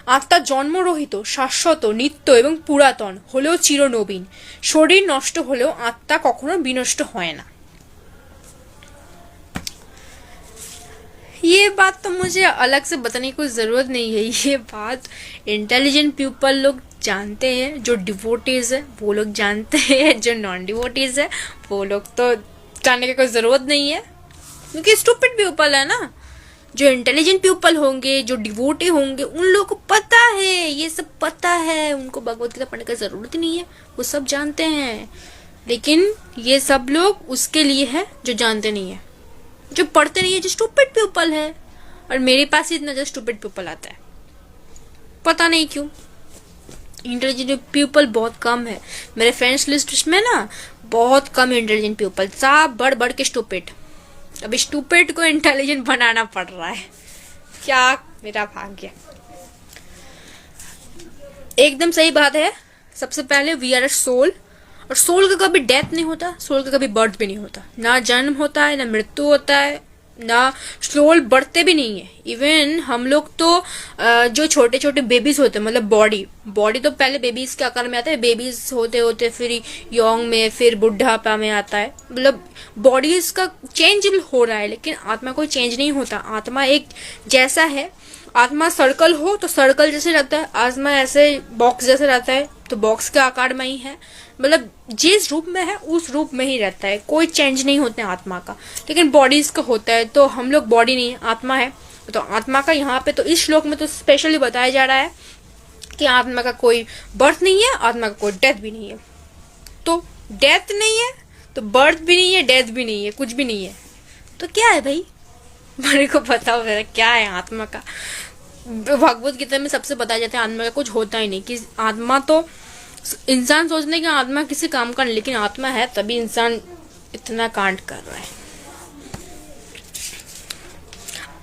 আত্মা জন্মরহিত, শাশ্বত, নিত্য এবং পুরাতন, হলেও চিরনবীন। শরীর নষ্ট হলেও আত্মা কখনো বিনষ্ট হয় না। ये बात तो मुझे अलग से बताने की कोई ज़रूरत नहीं है, ये बात इंटेलिजेंट पीपल लोग जानते हैं। जो डिवोटीज है वो लोग जानते हैं, जो नॉन डिवोटीज है वो लोग तो जानने की कोई ज़रूरत नहीं है, क्योंकि स्टूपिड पीपल है ना। जो इंटेलिजेंट पीपल होंगे, जो डिवोटी होंगे, उन लोगों को पता है, ये सब पता है, उनको भगवत गीता पढ़ने की ज़रूरत ही नहीं है, वो सब जानते हैं। लेकिन ये सब लोग उसके लिए है जो जानते नहीं है, जो पढ़ते नहीं है, जो स्टूपिड पीपल है। और मेरे पास इतना जो स्टूपिड पीपल आता है, पता नहीं क्यों। इंटेलिजेंट पीपल बहुत कम है मेरे फ्रेंड्स लिस्ट में ना, बहुत कम इंटेलिजेंट पीपल, सब बढ़ बढ़ के स्टूपिड। अब स्टूपिड को इंटेलिजेंट बनाना पड़ रहा है, क्या मेरा भाग्य। एकदम सही बात है। सबसे पहले वी आर अ सोल, और सोल का कभी डेथ नहीं होता, सोल का कभी बर्थ भी नहीं होता, ना जन्म होता है ना मृत्यु होता है, ना सोल बढ़ते भी नहीं है। इवन हम लोग तो जो छोटे छोटे बेबीज होते हैं, मतलब बॉडी तो पहले बेबीज के आकार में आता है, बेबीज होते होते फिर यंग में, फिर बुढ़ापा में आता है, मतलब बॉडी इसका चेंज हो रहा है, लेकिन आत्मा कोई चेंज नहीं होता। आत्मा एक जैसा है, आत्मा सर्कल हो तो सर्कल जैसे रहता है, आत्मा ऐसे बॉक्स जैसे रहता है तो बॉक्स के आकार में ही है, मतलब जिस रूप में है उस रूप में ही रहता है, कोई चेंज नहीं होता है आत्मा का। लेकिन बॉडीज का होता है, तो हम लोग बॉडी नहीं है, आत्मा है। तो आत्मा का यहाँ पे तो इस श्लोक में तो स्पेशली बताया जा रहा है कि आत्मा का कोई बर्थ नहीं है, आत्मा का कोई डेथ भी नहीं है। तो डेथ नहीं है तो बर्थ भी नहीं है, डेथ भी नहीं है, कुछ भी नहीं है, तो क्या है भाई? मेरे को पता हो क्या है आत्मा का। भगवत गीता में सबसे बताया जाता है आत्मा का कुछ होता ही नहीं, कि आत्मा तो इंसान सोचने कि आत्मा किसी काम का नहीं, लेकिन आत्मा है तभी इंसान इतना कांड कर रहा है।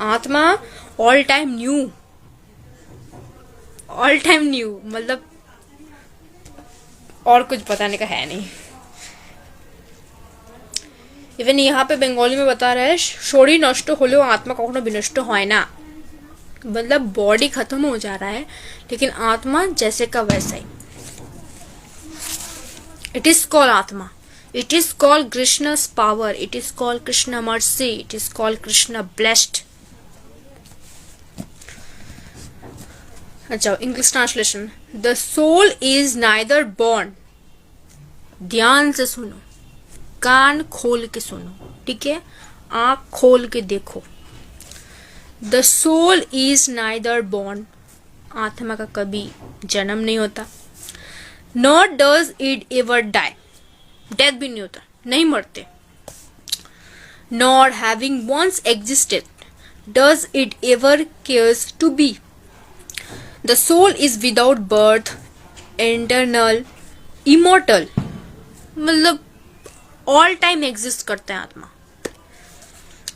आत्मा all time new, all time new, मतलब और कुछ बताने का है नहीं। इवन यहाँ पे बंगाली में बता रहा है, शरीर नष्ट होलेও आत्मा कखनो विनष्ट হয় না, मतलब बॉडी खत्म हो जा रहा है लेकिन आत्मा जैसे का वैसा ही। It is called atma, it is called Krishna's power, it is called Krishna mercy, it is called Krishna blessed. अच्छा, English translation. The soul is neither born, ध्यान से सुनो, कान खोल के सुनो, ठीक है, आंख खोल के देखो। The soul is neither born, आत्मा का कभी जन्म नहीं होता, not does it ever die, death भी नहीं होता, नहीं मरते, nor having once existed does it ever cares to be. The soul is without birth, internal, immortal, मतलब ऑल टाइम एग्जिस्ट करते हैं आत्मा,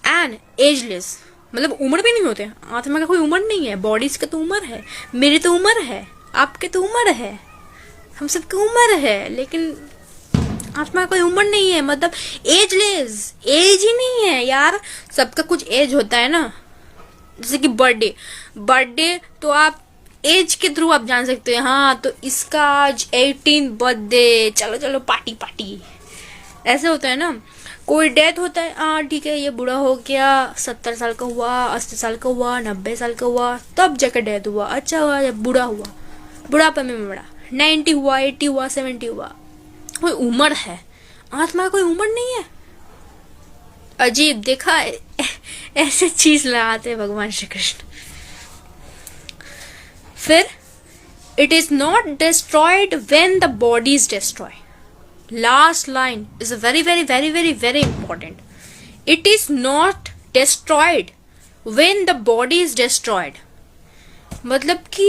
एंड एजलेस, मतलब उम्र भी नहीं होते। आत्मा का कोई उम्र नहीं है, बॉडीज का तो उम्र है, मेरी तो उम्र है, आपके तो उम्र है, हम सबकी उम्र है, लेकिन आत्मा का कोई उम्र नहीं है, मतलब एजलेस, एज ही नहीं है यार। सबका कुछ एज होता है ना, जैसे कि बर्थडे तो आप एज के थ्रू आप जान सकते हैं, हाँ तो इसका आज 18 बर्थडे, चलो चलो पार्टी पार्टी, ऐसे होता है ना। कोई डेथ होता है, हाँ ठीक है ये बुढ़ा हो गया, 70 साल का हुआ, 80 साल का हुआ, 90 साल का हुआ, तब जाकर डेथ हुआ, अच्छा हुआ जब बुढ़ा हुआ, बुढ़ापे में मरा, 90 हुआ, 80 हुआ, 70 हुआ, कोई उम्र है। आत्मा का कोई उम्र नहीं है। अजीब, देखा ऐसे चीज लगाते भगवान श्री कृष्ण। फिर it is not destroyed when the body is destroyed. Last line is a very very very very very important. It is not destroyed when the body is destroyed. मतलब कि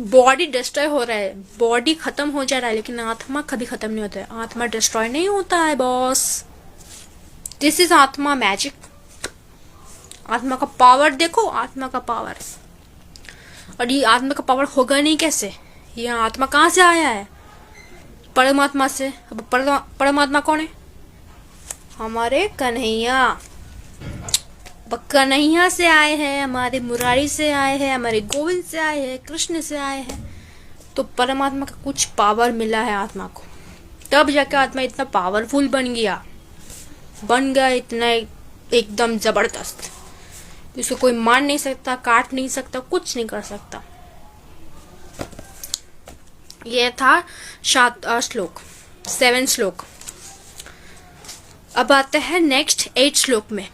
बॉडी डिस्ट्रॉय हो रहा है, बॉडी खत्म हो जा रहा है, लेकिन आत्मा कभी खत्म नहीं होता है, आत्मा डिस्ट्रॉय नहीं होता है बॉस। दिस इज आत्मा मैजिक। आत्मा का पावर देखो, आत्मा का पावर। और ये आत्मा का पावर होगा नहीं कैसे? ये आत्मा कहाँ से आया है? परमात्मा से। अब परमात्मा कौन है? हमारे कन्हैया। कन्हैया से आए हैं, हमारे मुरारी से आए हैं, हमारे गोविंद से आए हैं, कृष्ण से आए हैं। तो परमात्मा का कुछ पावर मिला है आत्मा को, तब जाकर आत्मा इतना पावरफुल बन गया इतना एकदम जबरदस्त। इसको कोई मार नहीं सकता, काट नहीं सकता, कुछ नहीं कर सकता। यह था 7 श्लोक, 7 श्लोक। अब आते हैं नेक्स्ट 8 श्लोक में।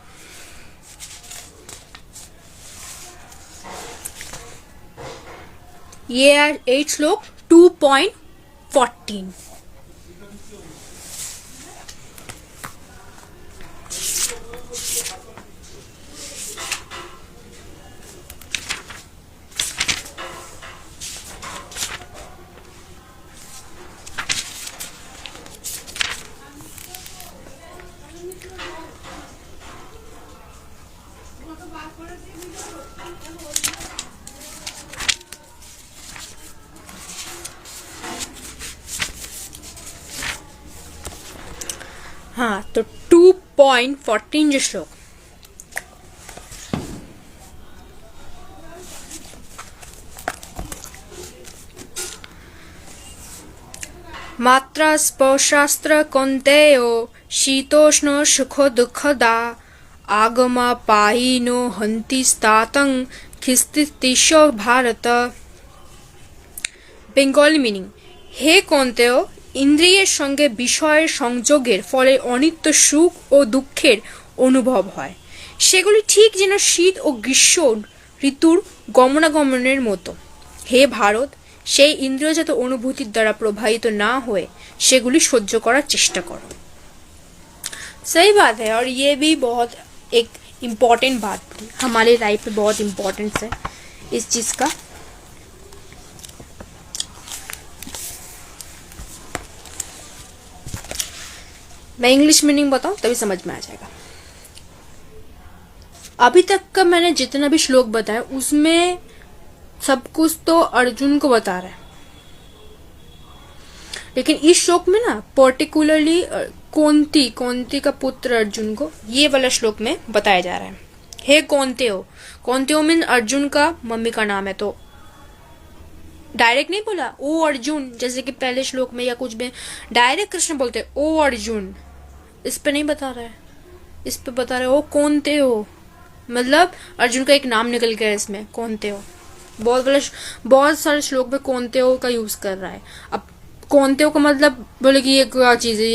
ये है 8 श्लोक 2.14। 2.14 श्लोक। मात्रा स्पर्शास्त्र कौन्तेयो शीतोष्ण सुखो दुःखदा आगमा पायिनो हन्ति स्तातं खिस्तितिशो भारत। বেঙ্গলি মিনিং, হে কন্তেয়, ইন্দ্রিয়ের সঙ্গে বিষয়ের সংযোগের ফলে অনিত্য সুখ ও দুঃখের অনুভব হয়, সেগুলি ঠিক যেন শীত ও গ্রীষ্ম ঋতুর গমনাগমনের মতো। হে ভারত, সেই ইন্দ্রিয়জাত অনুভূতির দ্বারা প্রভাবিত না হয়ে সেগুলি সহ্য করার চেষ্টা করো। सही बात है, और ये भी बहुत एक इम्पॉर्टेंट बात थी, हमारे लाइफ में बहुत इम्पोर्टेंस है इस चीज़ का। मैं इंग्लिश मीनिंग बताऊं तभी समझ में आ जाएगा। अभी तक का मैंने जितना भी श्लोक बताया उसमें सब कुछ तो अर्जुन को बता रहा है, लेकिन इस श्लोक में ना पर्टिकुलरली कौंती का पुत्र अर्जुन को ये वाला श्लोक में बताया जा रहा है। हे कौंतेयो मीन अर्जुन का मम्मी का नाम है, तो डायरेक्ट नहीं बोला ओ अर्जुन जैसे कि पहले श्लोक में या कुछ में डायरेक्ट कृष्ण बोलते ओ अर्जुन, इस पे नहीं बता रहा है, इस पे बता रहे हो कौंतेयो, मतलब अर्जुन का एक नाम निकल गया इसमें कौंतेयो। बहुत सारे श्लोक में कौंतेयो का यूज कर रहा है। अब कौंतेयो का मतलब बोले कि ये क्या चीज़ है,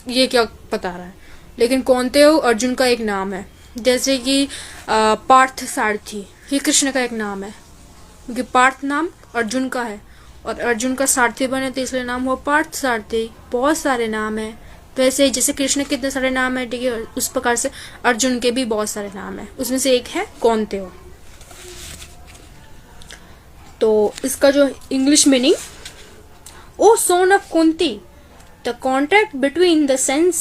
ये क्या बता रहा है, लेकिन कौंतेयो अर्जुन का एक नाम है। जैसे कि पार्थ सारथी ये कृष्ण का एक नाम है, क्योंकि पार्थ नाम अर्जुन का है और अर्जुन का सारथी बने तो इसलिए नाम हुआ पार्थ सारथी। बहुत सारे नाम है, वैसे ही जैसे कृष्ण के इतने सारे नाम है, ठीक है, उस प्रकार से अर्जुन के भी बहुत सारे नाम है, उसमें से एक है कौंतेयो। तो इसका जो English meaning, O son of Kunti, the contact between the sense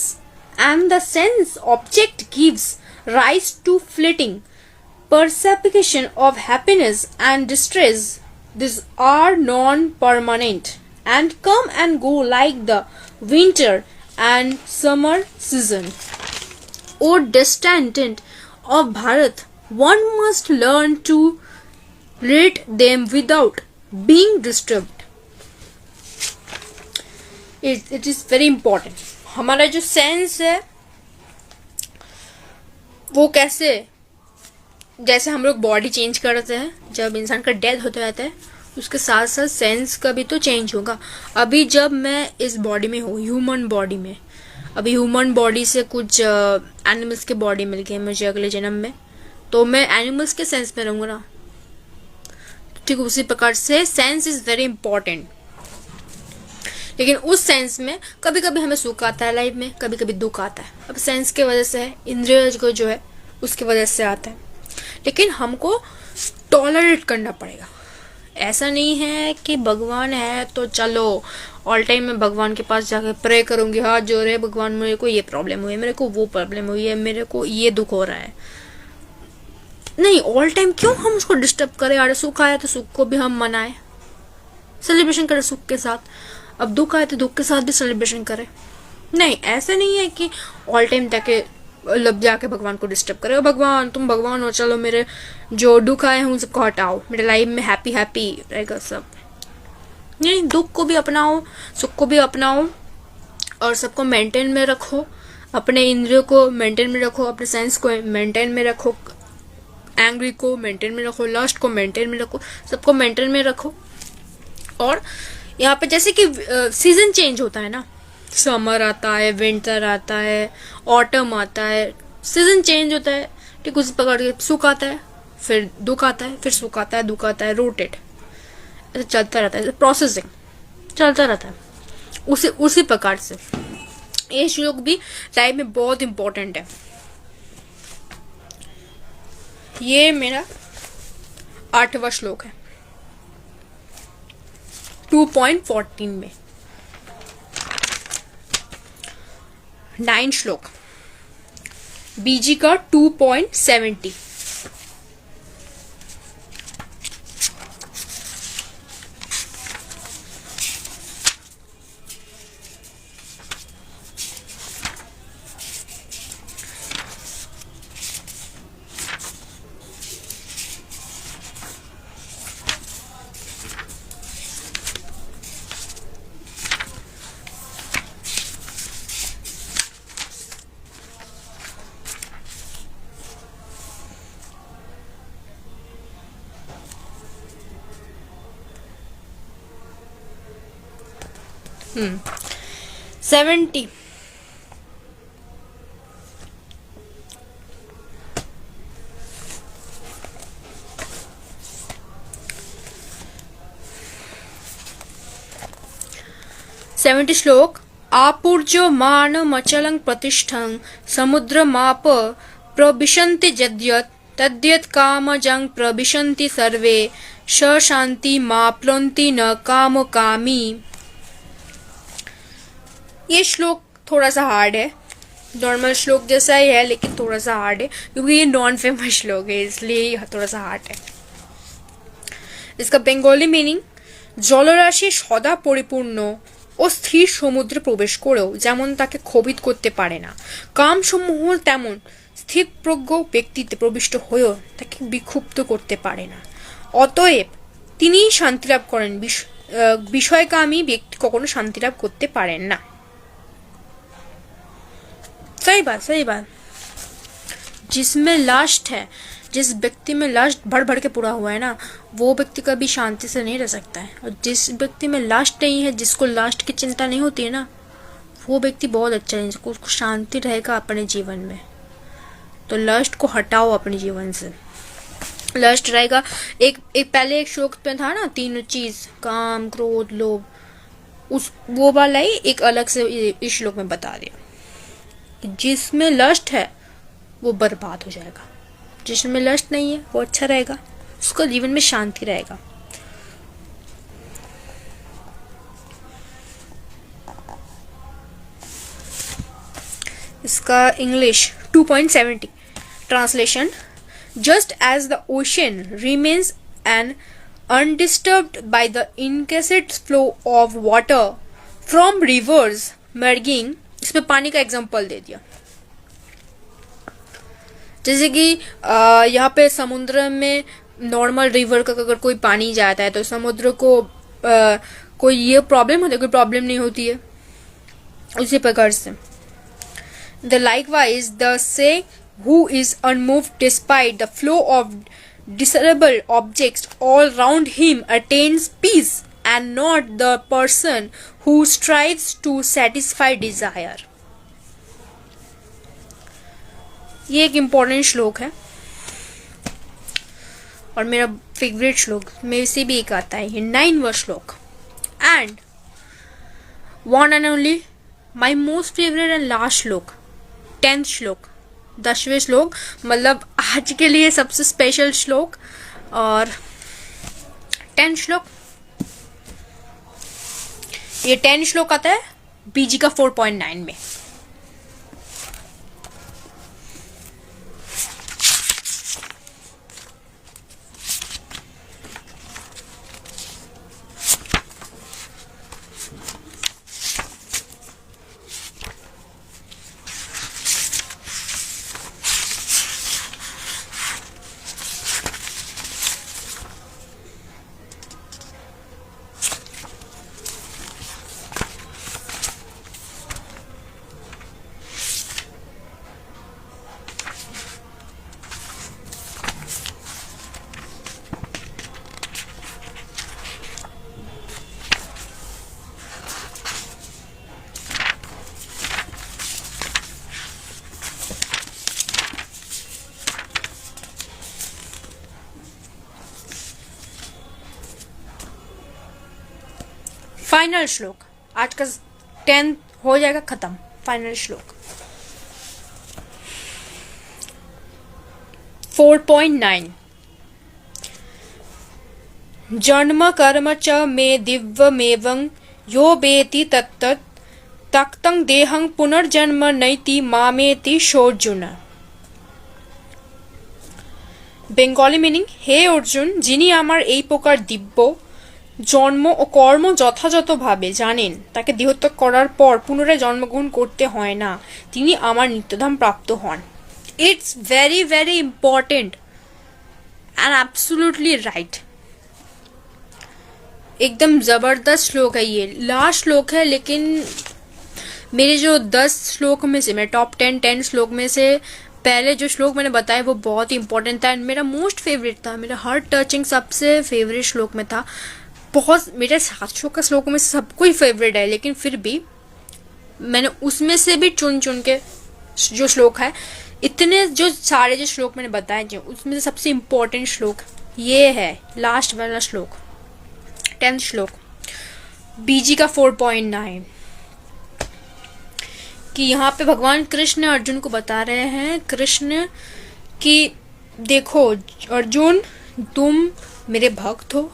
and the sense object gives rise to fleeting perception of happiness and distress. These are non-permanent and come and go like the winter and summer season. O descendant of Bharat, one must learn to read them without being disturbed. It is very important. हमारा जो sense है वो कैसे, जैसे हम लोग body change करते हैं, जब इंसान का डेथ होता रहता है उसके साथ साथ सेंस का भी तो चेंज होगा। अभी जब मैं इस बॉडी में हूँ, ह्यूमन बॉडी में, अभी ह्यूमन बॉडी से कुछ एनिमल्स के बॉडी मिल गए मुझे अगले जन्म में, तो मैं एनिमल्स के सेंस में रहूँगा ना। ठीक उसी प्रकार से सेंस इज वेरी इंपॉर्टेंट, लेकिन उस सेंस में कभी कभी हमें सुख आता है लाइफ में, कभी कभी दुख आता है। अब सेंस के वजह से है, इंद्रिय को जो है उसकी वजह से आता है, लेकिन हमको टॉलरेट करना पड़ेगा। ऐसा नहीं है कि भगवान है तो चलो ऑल टाइम मैं भगवान के पास जाके प्रे करूंगी, हाथ जोड़े भगवान मेरे को ये प्रॉब्लम हुई है, मेरे को वो प्रॉब्लम हुई है, मेरे को ये दुख हो रहा है। नहीं, ऑल टाइम क्यों हम उसको डिस्टर्ब करें। अरे सुख आया तो सुख को भी हम मनाएं, सेलिब्रेशन करें सुख के साथ। अब दुख आए तो दुख के साथ भी सेलिब्रेशन करें। नहीं, ऐसा नहीं है कि ऑल टाइम जाके लब जाके भगवान को डिस्टर्ब करे। भगवान तुम भगवान हो, चलो मेरे जो दुख आए हैं उन सबको हटाओ, मेरे लाइफ में हैप्पी हैप्पी रहेगा सब। नहीं, दुख को भी अपनाओ, सुख को भी अपनाओ और सबको मेंटेन में रखो। अपने इंद्रियों को मेंटेन में रखो, अपने सेंस को मेंटेन में रखो, एंग्री को मेंटेन में रखो, लस्ट को मेंटेन में रखो, सबको मेंटेन में रखो। और यहाँ पे जैसे कि सीजन चेंज होता है ना, समर आता है, विंटर आता है, ऑटम आता है, सीजन चेंज होता है। ठीक उसी प्रकार के सुख आता है, फिर दुख आता है, फिर सुख आता है, दुख आता है, रोटेट ऐसे चलता रहता है, प्रोसेसिंग चलता रहता है। उसी प्रकार से ये श्लोक भी लाइफ में बहुत इंपॉर्टेंट है। ये मेरा 8वां श्लोक है 2.14 में। 9 श्लोक बीजी का 2.70। 70. श्लोक आपूर्जो मान मचलं प्रतिष्ठं समुद्र माप प्रविशन्ति यद्यत् तद्यत् कामजं प्रविशन्ति सर्वे स शांति माप्नोति न काम कामी। ये श्लोक थोड़ा सा हार्ड है, नॉर्मल श्लोक जैसा ही है लेकिन थोड़ा सा हार्ड है क्योंकि ये नॉन फेमस श्लोक है इसलिए ये थोड़ा सा हार्ड है। इसका बंगाली मीनिंग জলরাশি সদা পরিপূর্ণ ও স্থির সমুদ্রে প্রবেশ করেও যেমন তাকে ক্ষোভিত করতে পারে না, কামসমূহ তেমন স্থিতপ্রজ্ঞ ব্যক্তিতে প্রবিষ্ট হয়েও তাকে বিক্ষুব্ধ করতে পারে না। অতএব তিনিই শান্তিলাভ করেন, বিষয়কামী ব্যক্তি কখনো শান্তিলাভ করতে পারেন না। सही बात। जिसमें लास्ट है, जिस व्यक्ति में लास्ट भर भर के पूरा हुआ है ना, वो व्यक्ति कभी शांति से नहीं रह सकता है। और जिस व्यक्ति में लास्ट नहीं है, जिसको लास्ट की चिंता नहीं होती है ना, वो व्यक्ति बहुत अच्छा है, उसको शांति रहेगा अपने जीवन में। तो लास्ट को हटाओ अपने जीवन से। लास्ट रहेगा एक पहले एक श्लोक में था ना, तीनों चीज काम क्रोध लोभ, उस वो वाला ही एक अलग से इस श्लोक में बता दिया। जिसमें लस्ट है वो बर्बाद हो जाएगा, जिसमें लस्ट नहीं है वो अच्छा रहेगा, उसका जीवन में शांति रहेगा। इसका English 2.70 translation. Just as the ocean remains an undisturbed by the incessant flow of water from rivers merging, इसमें पानी का एग्जांपल दे दिया। जैसे कि यहाँ पे समुद्र में नॉर्मल रिवर का अगर कोई पानी जाता है तो समुद्र को कोई ये प्रॉब्लम होती है, कोई प्रॉब्लम नहीं होती है, उसी प्रकार से the likewise the sage who is unmoved despite the flow of desirable objects all round him attains peace and not the person who strives to satisfy desire। ये एक इम्पोर्टेंट श्लोक है और मेरा फेवरेट श्लोक मेरे से भी एक आता है, ये 9वां श्लोक and one and only my most favourite and last श्लोक 10th श्लोक, 10वें श्लोक, मतलब आज के लिए सबसे स्पेशल श्लोक। और 10th श्लोक, ये 10 श्लोक आता है बीजी का 4.9 में। फाइनल श्लोक, आज का 10 हो जाएगा खत्म। फाइनल श्लोक 4.9 जन्म कर्म च मे दिव्यमेवं यो वेति तत्तत् तक्तं देहं पुनर्जन्म नैति मामेति सोऽर्जुन। बेंगली मीनिंग, हे अर्जुन, যিনি আমার এই প্রকার দিব্য জন্ম ও কর্ম যথাযথভাবে জানেন তাকে দেহত্যাগ করার পর পুনরায় জন্মগ্রহণ করতে হয় না, তিনি আমার নিত্যধাম প্রাপ্ত হন। It's very very important and absolutely right. एकदम जबरदस्त श्लोक है, ये लास्ट श्लोक है लेकिन मेरे जो 10 श्लोक में से, मेरे टॉप 10 श्लोक में से पहले जो श्लोक मैंने बताया वो बहुत ही इंपॉर्टेंट था एंड मेरा मोस्ट फेवरेट था, मेरा हार्ट टचिंग सबसे फेवरेट श्लोक में था। बहुत मेरे 700 का श्लोकों में सब कोई फेवरेट है, लेकिन फिर भी मैंने उसमें से भी चुन चुन के जो श्लोक है, इतने जो सारे जो श्लोक मैंने बताए जो उसमें से सबसे इम्पोर्टेंट श्लोक ये है, लास्ट वाला श्लोक, 10th श्लोक, बीजी का 4.9, कि यहाँ पे भगवान कृष्ण अर्जुन को बता रहे हैं, कृष्ण कि देखो अर्जुन, तुम मेरे भक्त हो,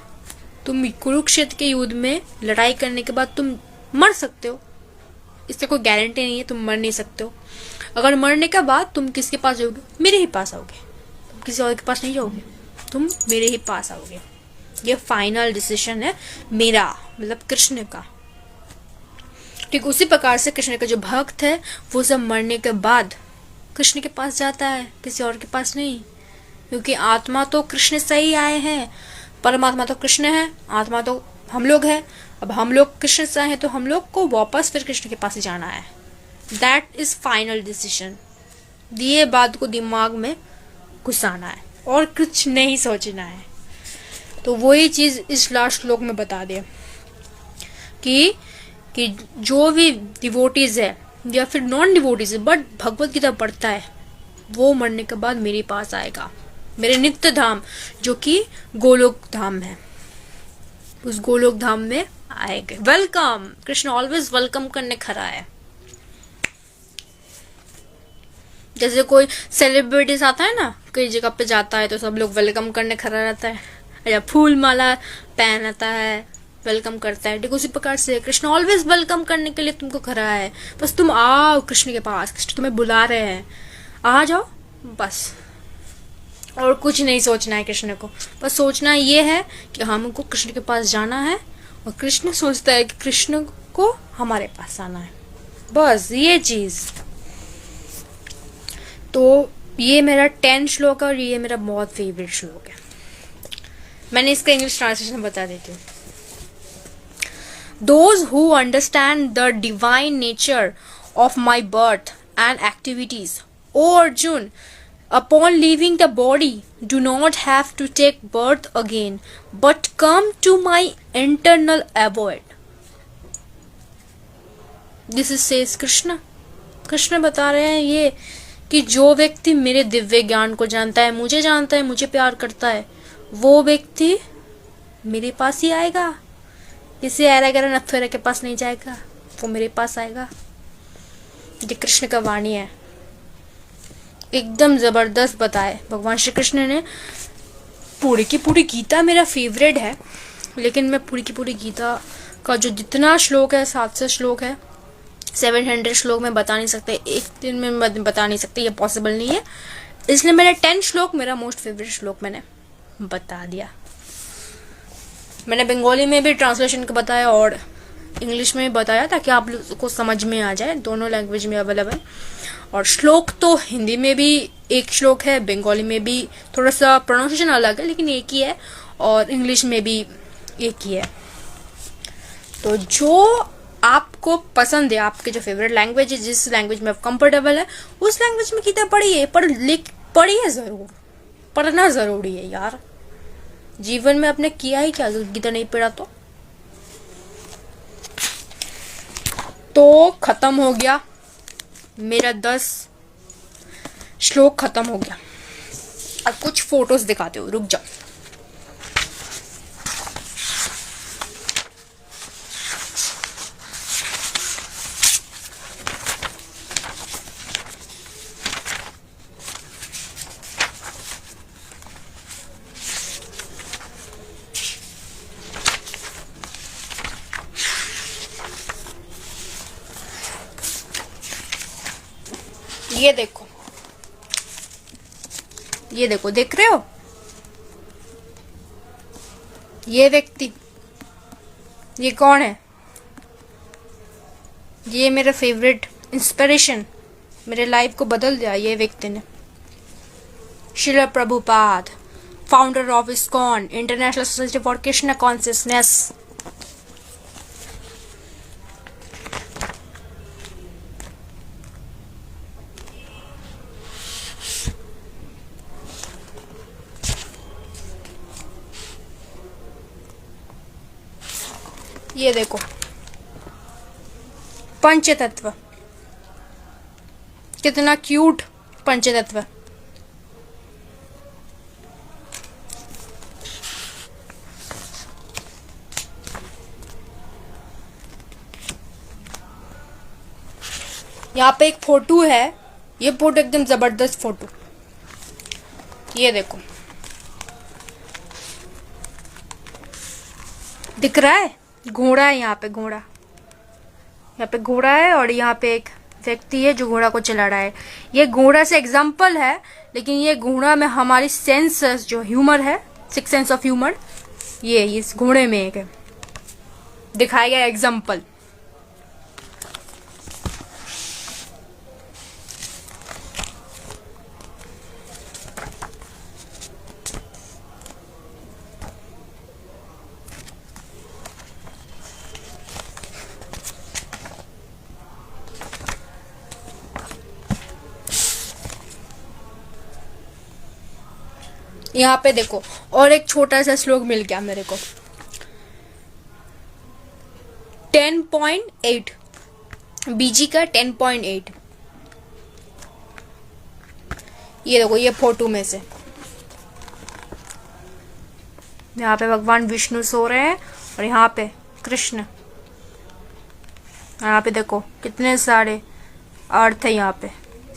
तुम कुरुक्षेत्र के युद्ध में लड़ाई करने के बाद तुम मर सकते हो, इससे कोई गारंटी नहीं है, तुम मर नहीं सकते हो। अगर मरने के बाद तुम किसके पास जाओगे? मेरे ही पास आओगे, तुम किसी और के पास नहीं जाओगे, तुम मेरे ही पास आओगे। ये फाइनल डिसीजन है मेरा, मतलब कृष्ण का। ठीक उसी प्रकार से कृष्ण का जो भक्त है वो सब मरने के बाद कृष्ण के पास जाता है, किसी और के पास नहीं, क्योंकि आत्मा तो कृष्ण से ही आए हैं, परमात्मा तो कृष्ण है, आत्मा तो हम लोग है। अब हम लोग कृष्ण से हैं तो हम लोग को वापस फिर कृष्ण के पास ही जाना है। That is final decision. ये बात को दिमाग में घुसाना है और कुछ नहीं सोचना है। तो वही चीज इस लास्ट श्लोक में बता दिया कि जो भी डिवोटीज है या फिर नॉन डिवोटीज है बट भगवत गीता पढ़ता है, वो मरने के बाद मेरे पास आएगा, मेरे नित्य धाम जो कि गोलोक धाम है, उस गोलोक धाम में आएगा। वेलकम, कृष्ण ऑलवेज वेलकम करने खड़ा है। जैसे कोई सेलिब्रिटीज आता है ना, कई जगह पे जाता है तो सब लोग वेलकम करने खड़ा रहता है, या फूल माला पहनता है, वेलकम करता है। ठीक उसी प्रकार से कृष्ण ऑलवेज वेलकम करने के लिए तुमको खड़ा है, बस तुम आओ कृष्ण के पास, कृष्ण तुम्हें बुला रहे हैं, आ जाओ बस। और कुछ नहीं सोचना है कृष्ण को, बस सोचना ये है कि हमको कृष्ण के पास जाना है, और कृष्ण सोचता है कि कृष्ण को हमारे पास आना है, बस ये चीज। तो ये मेरा 10 श्लोक है और ये मेरा बहुत फेवरेट श्लोक है। मैंने इसका इंग्लिश ट्रांसलेशन बता देती हूँ। Those who understand the divine nature of my birth and activities, O Arjun, upon leaving the body, do not have to take birth again, but come to my eternal abode. This is says Krishna. Krishna बता रहे हैं ये कि जो व्यक्ति मेरे दिव्य ज्ञान को जानता है, मुझे जानता है, मुझे प्यार करता है, वो व्यक्ति मेरे पास ही आएगा, किसी ऐरा नथुरा के पास नहीं जाएगा, वो मेरे पास आएगा। ये कृष्ण का वाणी है, एकदम जबरदस्त बताए भगवान श्री कृष्ण ने। पूरी की पूरी गीता मेरा फेवरेट है, लेकिन मैं पूरी की पूरी गीता का जो जितना श्लोक है, 700 श्लोक है, 700 श्लोक में बता नहीं सकते, एक दिन में बता नहीं सकते, ये पॉसिबल नहीं है। इसलिए मेरा 10 श्लोक मेरा मोस्ट फेवरेट श्लोक मैंने बता दिया। मैंने बंगाली में भी ट्रांसलेशन का बताया और इंग्लिश में भी बताया ताकि आप लोग को समझ में आ जाए, दोनों लैंग्वेज में अवेलेबल। और श्लोक तो हिंदी में भी एक श्लोक है, बंगाली में भी थोड़ा सा प्रोनाउंसिएशन अलग है लेकिन एक ही है, और इंग्लिश में भी एक ही है। तो जो आपको पसंद है, आपके जो फेवरेट लैंग्वेज है, जिस लैंग्वेज में आप कंफर्टेबल है, उस लैंग्वेज में गीता पढ़िए, पढ़िए जरूर, पढ़ना जरूरी है यार। जीवन में आपने किया ही क्या गीता नहीं पढ़ा तो खत्म हो गया मेरा 10 श्लोक, खत्म हो गया। अब कुछ फोटोज दिखाते हो, रुक जाओ। ये देखो, ये देखो, देख रहे हो? ये व्यक्ति, ये कौन है? ये मेरा फेवरेट इंस्पिरेशन, मेरे लाइफ को बदल दिया ये व्यक्ति ने। Srila Prabhupada, founder of ISKCON, international society for Krishna consciousness. ये देखो, पंचतत्व, कितना क्यूट पंचतत्व। यहाँ पे एक फोटो है, ये फोटो एकदम जबरदस्त फोटो। ये देखो, दिख रहा है, घोड़ा है यहाँ पे, घोड़ा, यहाँ पे घोड़ा है और यहाँ पे एक व्यक्ति है जो घोड़ा को चला रहा है। ये घोड़ा से एग्जाम्पल है, लेकिन ये घोड़ा में हमारी सेंस जो ह्यूमर है, सिक्स सेंस ऑफ ह्यूमर, ये इस घोड़े में एक है, दिखाया गया एग्जाम्पल। यहाँ पे देखो, और एक छोटा सा श्लोक मिल गया मेरे को, 10.8, बीजी का 10.8। ये देखो, ये फोटो में से यहाँ पे भगवान विष्णु सो रहे हैं और यहाँ पे कृष्ण। यहाँ पे देखो कितने सारे अर्थ है, यहाँ पे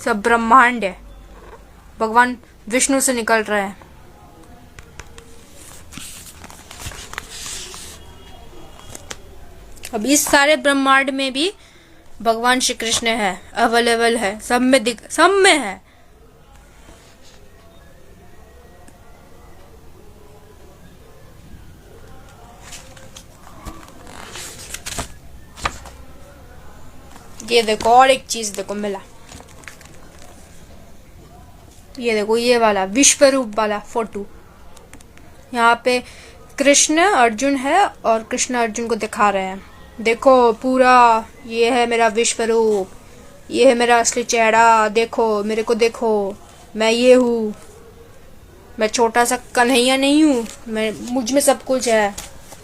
सब ब्रह्मांड है, भगवान विष्णु से निकल रहे हैं। अब इस सारे ब्रह्मांड में भी भगवान श्री कृष्ण है, अवेलेबल है, सब में है। ये देखो, और एक चीज देखो मिला, ये देखो, ये वाला विश्वरूप वाला फोटो। यहाँ पे कृष्ण अर्जुन है और कृष्ण अर्जुन को दिखा रहे हैं, देखो पूरा, ये है मेरा विश्वरूप, ये है मेरा असली चेहरा, देखो मेरे को, देखो मैं ये हूँ, मैं छोटा सा कन्हैया नहीं हूँ, मैं, मुझ में सब कुछ है,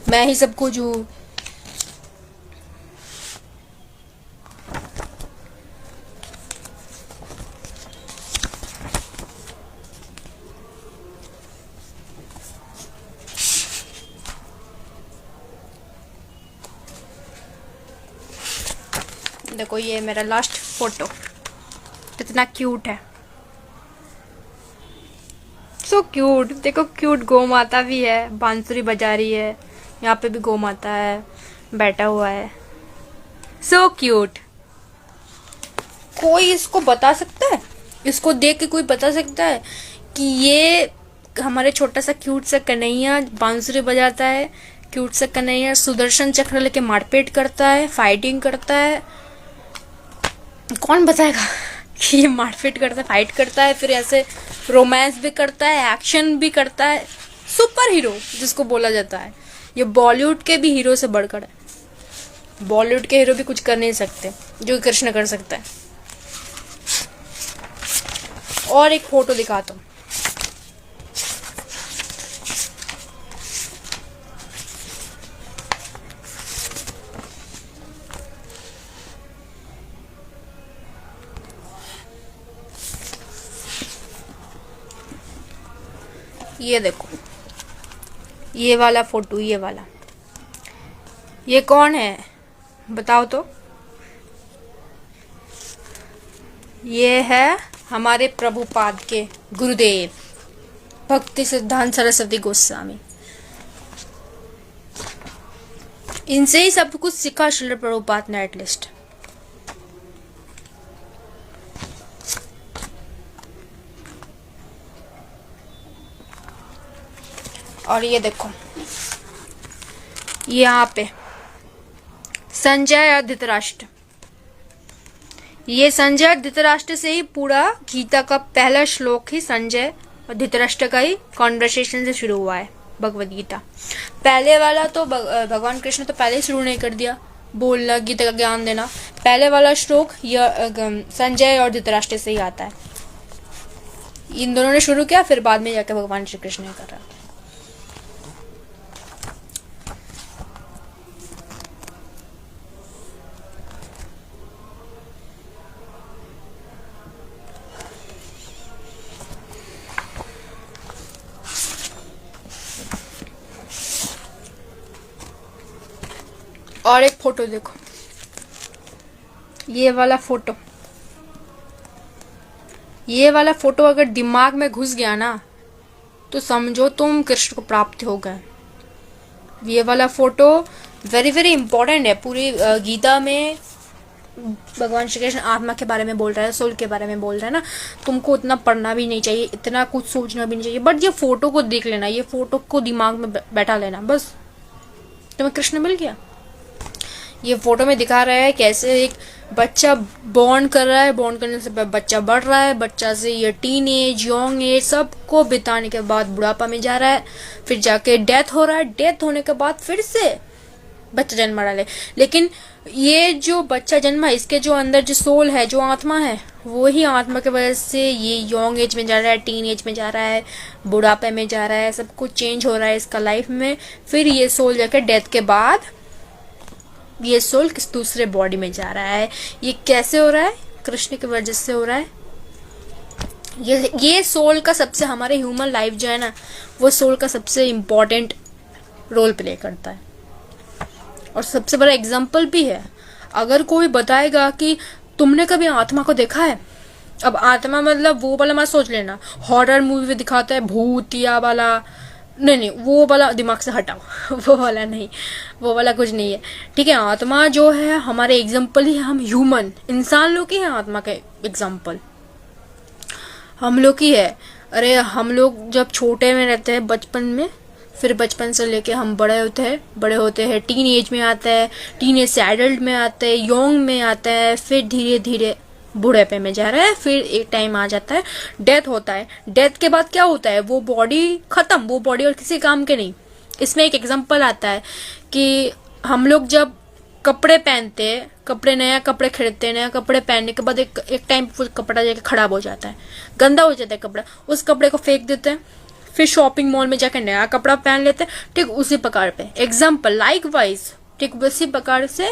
मैं ही सब कुछ हूँ। देखो, ये मेरा लास्ट फोटो, कितना क्यूट है, सो क्यूट। देखो क्यूट गौ माता भी है, बांसुरी बजा रही है, यहाँ पे भी गौ माता है, बैठा हुआ है, सो क्यूट। कोई इसको बता सकता है, इसको देख के कोई बता सकता है कि ये हमारे छोटा सा क्यूट सा कन्हैया बांसुरी बजाता है, क्यूट सा कन्हैया सुदर्शन चक्र लेके मारपीट करता है, फाइटिंग करता है? कौन बताएगा कि ये मारपीट करता है, फाइट करता है, फिर ऐसे रोमांस भी करता है, एक्शन भी करता है, सुपर हीरो जिसको बोला जाता है। ये बॉलीवुड के भी हीरो से बढ़कर है। बॉलीवुड के हीरो भी कुछ कर नहीं सकते जो कृष्ण कर सकता है। और एक फोटो दिखाता हूँ, ये देखो, ये वाला फोटो, ये वाला, ये कौन है बताओ तो? ये है हमारे प्रभुपाद के गुरुदेव भक्ति सिद्धांत सरस्वती गोस्वामी। इनसे ही सब कुछ सीखा श्रील प्रभुपाद ने एटलीस्ट। और ये देखो, यहाँ पे संजय और धृतराष्ट्र, ये संजय और धृतराष्ट्र से ही पूरा गीता का पहला श्लोक ही संजय और धृतराष्ट्र का ही कॉन्वर्सेशन से शुरू हुआ है। भगवद गीता पहले वाला तो भगवान कृष्ण तो पहले ही शुरू नहीं कर दिया बोलना, गीता का ज्ञान देना। पहले वाला श्लोक संजय और धृतराष्ट्र से ही आता है। इन दोनों ने शुरू किया, फिर बाद में जाकर भगवान श्री कृष्ण ने कर रहा। और एक फोटो देखो, ये वाला फोटो, ये वाला फोटो अगर दिमाग में घुस गया ना तो समझो तुम कृष्ण को प्राप्त हो गए। ये वाला फोटो वेरी वेरी इंपॉर्टेंट है। पूरी गीता में भगवान श्री कृष्ण आत्मा के बारे में बोल रहा है, सोल के बारे में बोल रहा है ना। तुमको इतना पढ़ना भी नहीं चाहिए, इतना कुछ सोचना भी नहीं चाहिए, बट ये फोटो को देख लेना, ये फोटो को दिमाग में बैठा लेना, बस तुम्हें कृष्ण मिल गया। ये फोटो में दिखा रहा है कैसे एक बच्चा बॉर्न कर रहा है, बॉर्न करने से बच्चा बढ़ रहा है, बच्चा से ये टीन एज, यंग एज सबको बिताने के बाद बुढ़ापा में जा रहा है, फिर जाके डेथ हो रहा है, डेथ होने के बाद फिर से बच्चा जन्म रहा है। लेकिन ये जो बच्चा जन्मा है, इसके जो अंदर जो सोल है, जो आत्मा है, वो ही आत्मा की वजह से ये यंग एज में जा रहा है, टीन एज में जा रहा है, बुढ़ापे में जा रहा है, सब कुछ चेंज हो रहा है इसका लाइफ में। फिर ये सोल जाके डेथ के बाद ये सोल किस दूसरे बॉडी में जा रहा है। ये कैसे हो रहा है? कृष्ण की वजह से हो रहा है। ये सोल का सबसे, हमारे ह्यूमन लाइफ जो है ना, वो सोल का सबसे इम्पोर्टेंट रोल प्ले करता है और सबसे बड़ा एग्जाम्पल भी है। अगर कोई बताएगा कि तुमने कभी आत्मा को देखा है, अब आत्मा मतलब वो वाला मत सोच लेना, हॉरर मूवी में दिखाता है भूत या वाला, नहीं, वो वाला दिमाग से हटाओ वो वाला नहीं, वो वाला कुछ नहीं है, ठीक है। आत्मा जो है हमारे एग्जाम्पल ही, हम ह्यूमन इंसान लोग ही है आत्मा के एग्जाम्पल, हम लोग ही है। अरे हम लोग जब छोटे में रहते हैं बचपन में, फिर बचपन से लेके हम बड़े होते हैं, टीन एज में आता है, टीन एज से एडल्ट में आता है, यंग में आता है, फिर धीरे धीरे बुढ़ापे में जा रहा है, फिर एक टाइम आ जाता है डेथ होता है। डेथ के बाद क्या होता है? वो बॉडी खत्म, वो बॉडी और किसी काम के नहीं। इसमें एक एग्जांपल आता है कि हम लोग जब कपड़े पहनते हैं, नया कपड़े खरीदते हैं, नया कपड़े पहनने के बाद एक टाइम वो कपड़ा जाके खराब हो जाता है, गंदा हो जाता है कपड़ा, उस कपड़े को फेंक देते हैं, फिर शॉपिंग मॉल में जाकर नया कपड़ा पहन लेते हैं। ठीक उसी प्रकार पे एग्जाम्पल लाइक वाइज, ठीक उसी प्रकार से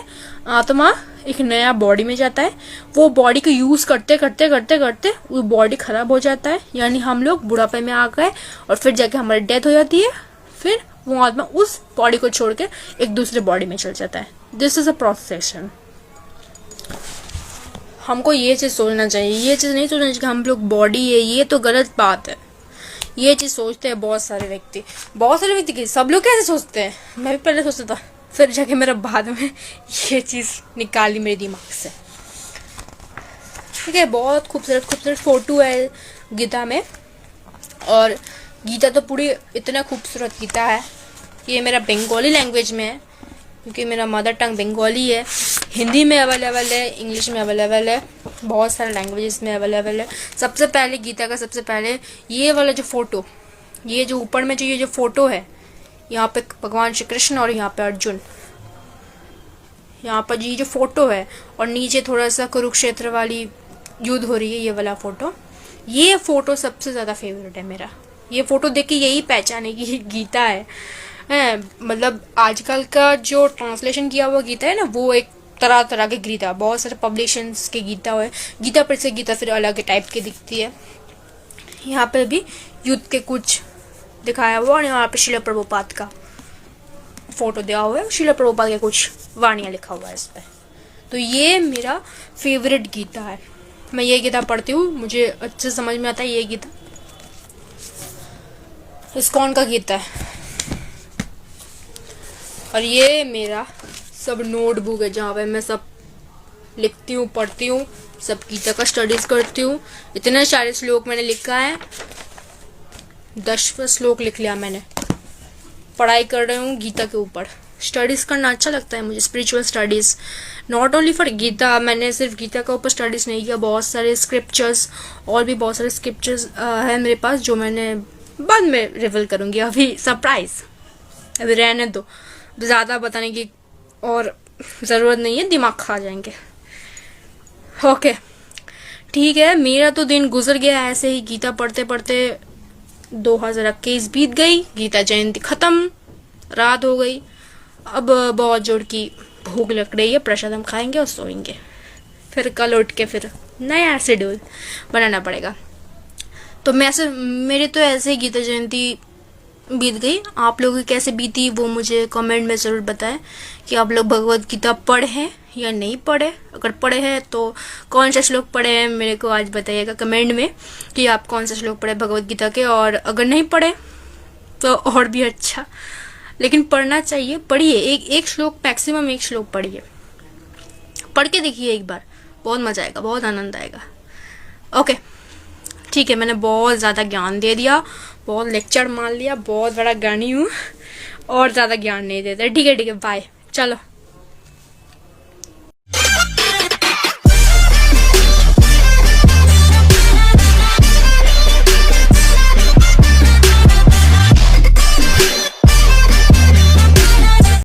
आत्मा एक नया बॉडी में जाता है, वो बॉडी को यूज करते करते वो बॉडी खराब हो जाता है, यानी हम लोग बुढ़ापे में आ गए और फिर जाके हमारी डेथ हो जाती है, फिर वो आत्मा उस बॉडी को छोड़ के एक दूसरे बॉडी में चल जाता है। This is a procession. हमको ये चीज सोचना चाहिए, ये चीज नहीं सोचना चाहिए कि हम लोग बॉडी है, ये तो गलत बात है। ये चीज सोचते हैं बहुत सारे व्यक्ति की, सब लोग कैसे सोचते हैं, मैं भी पहले सोचता था, फिर जाके मेरा बाद में ये चीज निकाली मेरे दिमाग से। ठीक है, बहुत खूबसूरत फोटो है गीता में, और गीता तो पूरी इतना खूबसूरत गीता है। ये मेरा बंगाली लैंग्वेज में है क्योंकि मेरा मदर टंग बंगाली है, हिंदी में अवेलेबल है, इंग्लिश में अवेलेबल है, बहुत सारे लैंग्वेजेस में अवेलेबल है। सबसे पहले गीता का सबसे पहले ये वाला जो फोटो, ये जो ऊपर में जो ये जो फोटो है, यहाँ पे भगवान श्री कृष्ण और यहाँ पे अर्जुन, यहाँ पर ये जो फोटो है, और नीचे थोड़ा सा कुरुक्षेत्र वाली युद्ध हो रही है, ये वाला फोटो, ये फोटो सबसे ज़्यादा फेवरेट है मेरा। ये फोटो देख के यही पहचाने की गीता है। मतलब आजकल का जो ट्रांसलेशन किया हुआ गीता है ना, वो एक तरह के गीता, बहुत सारे पब्लिकेशंस के गीता है, गीता पर से गीता फिर अलग टाइप की दिखती है। यहाँ पे भी युद्ध के कुछ दिखाया हुआ, और यहाँ पे श्रील प्रभुपाद का फोटो दिया हुआ है, श्रील प्रभुपाद के कुछ वाणियाँ लिखा हुआ है इस पर। तो ये मेरा फेवरेट गीता है, मैं ये गीता पढ़ती हूँ, मुझे अच्छे समझ में आता है। ये गीता इस्कॉन का गीता है, और ये मेरा सब नोटबुक है जहाँ पे मैं सब लिखती हूँ, पढ़ती हूँ, सब गीता का स्टडीज करती हूँ। इतने सारे श्लोक मैंने लिखा है, 10 श्लोक लिख लिया मैंने। पढ़ाई कर रही हूँ गीता के ऊपर, स्टडीज करना अच्छा लगता है मुझे, spiritual studies, not only for Gita. मैंने सिर्फ गीता के ऊपर स्टडीज नहीं किया, बहुत सारे स्क्रिप्चर्स, और भी बहुत सारे स्क्रिप्चर्स है मेरे पास जो मैंने बाद में रिवील करूँगी, अभी सरप्राइज, अभी रहने दो, ज़्यादा बताने की और ज़रूरत नहीं है, दिमाग खा जाएंगे। ओके ठीक है, मेरा तो दिन गुजर गया ऐसे ही गीता पढ़ते पढ़ते। 2021 बीत गई, गीता जयंती खत्म, रात हो गई, अब बहुत जोर की भूख लग रही है, प्रसाद हम खाएंगे और सोएंगे, फिर कल उठ के फिर नया शेड्यूल बनाना पड़ेगा। तो मेरे तो ऐसे ही गीता जयंती बीत गई। आप लोगों की कैसे बीती वो मुझे कमेंट में ज़रूर बताएं कि आप लोग भगवत गीता पढ़े हैं या नहीं पढ़े। अगर पढ़े हैं तो कौन सा श्लोक पढ़े हैं मेरे को आज बताइएगा कमेंट में कि आप कौन सा श्लोक पढ़े भगवत गीता के। और अगर नहीं पढ़े तो और भी अच्छा, लेकिन पढ़ना चाहिए। पढ़िए, एक श्लोक, मैक्सिमम एक श्लोक पढ़िए, पढ़ के देखिए एक बार, बहुत मज़ा आएगा, बहुत आनंद आएगा। ओके ठीक है, मैंने बहुत ज़्यादा ज्ञान दे दिया, बहुत लेक्चर मान लिया, बहुत बड़ा ज्ञानी हूँ, और ज़्यादा ज्ञान नहीं देता। ठीक है बाय, चलो।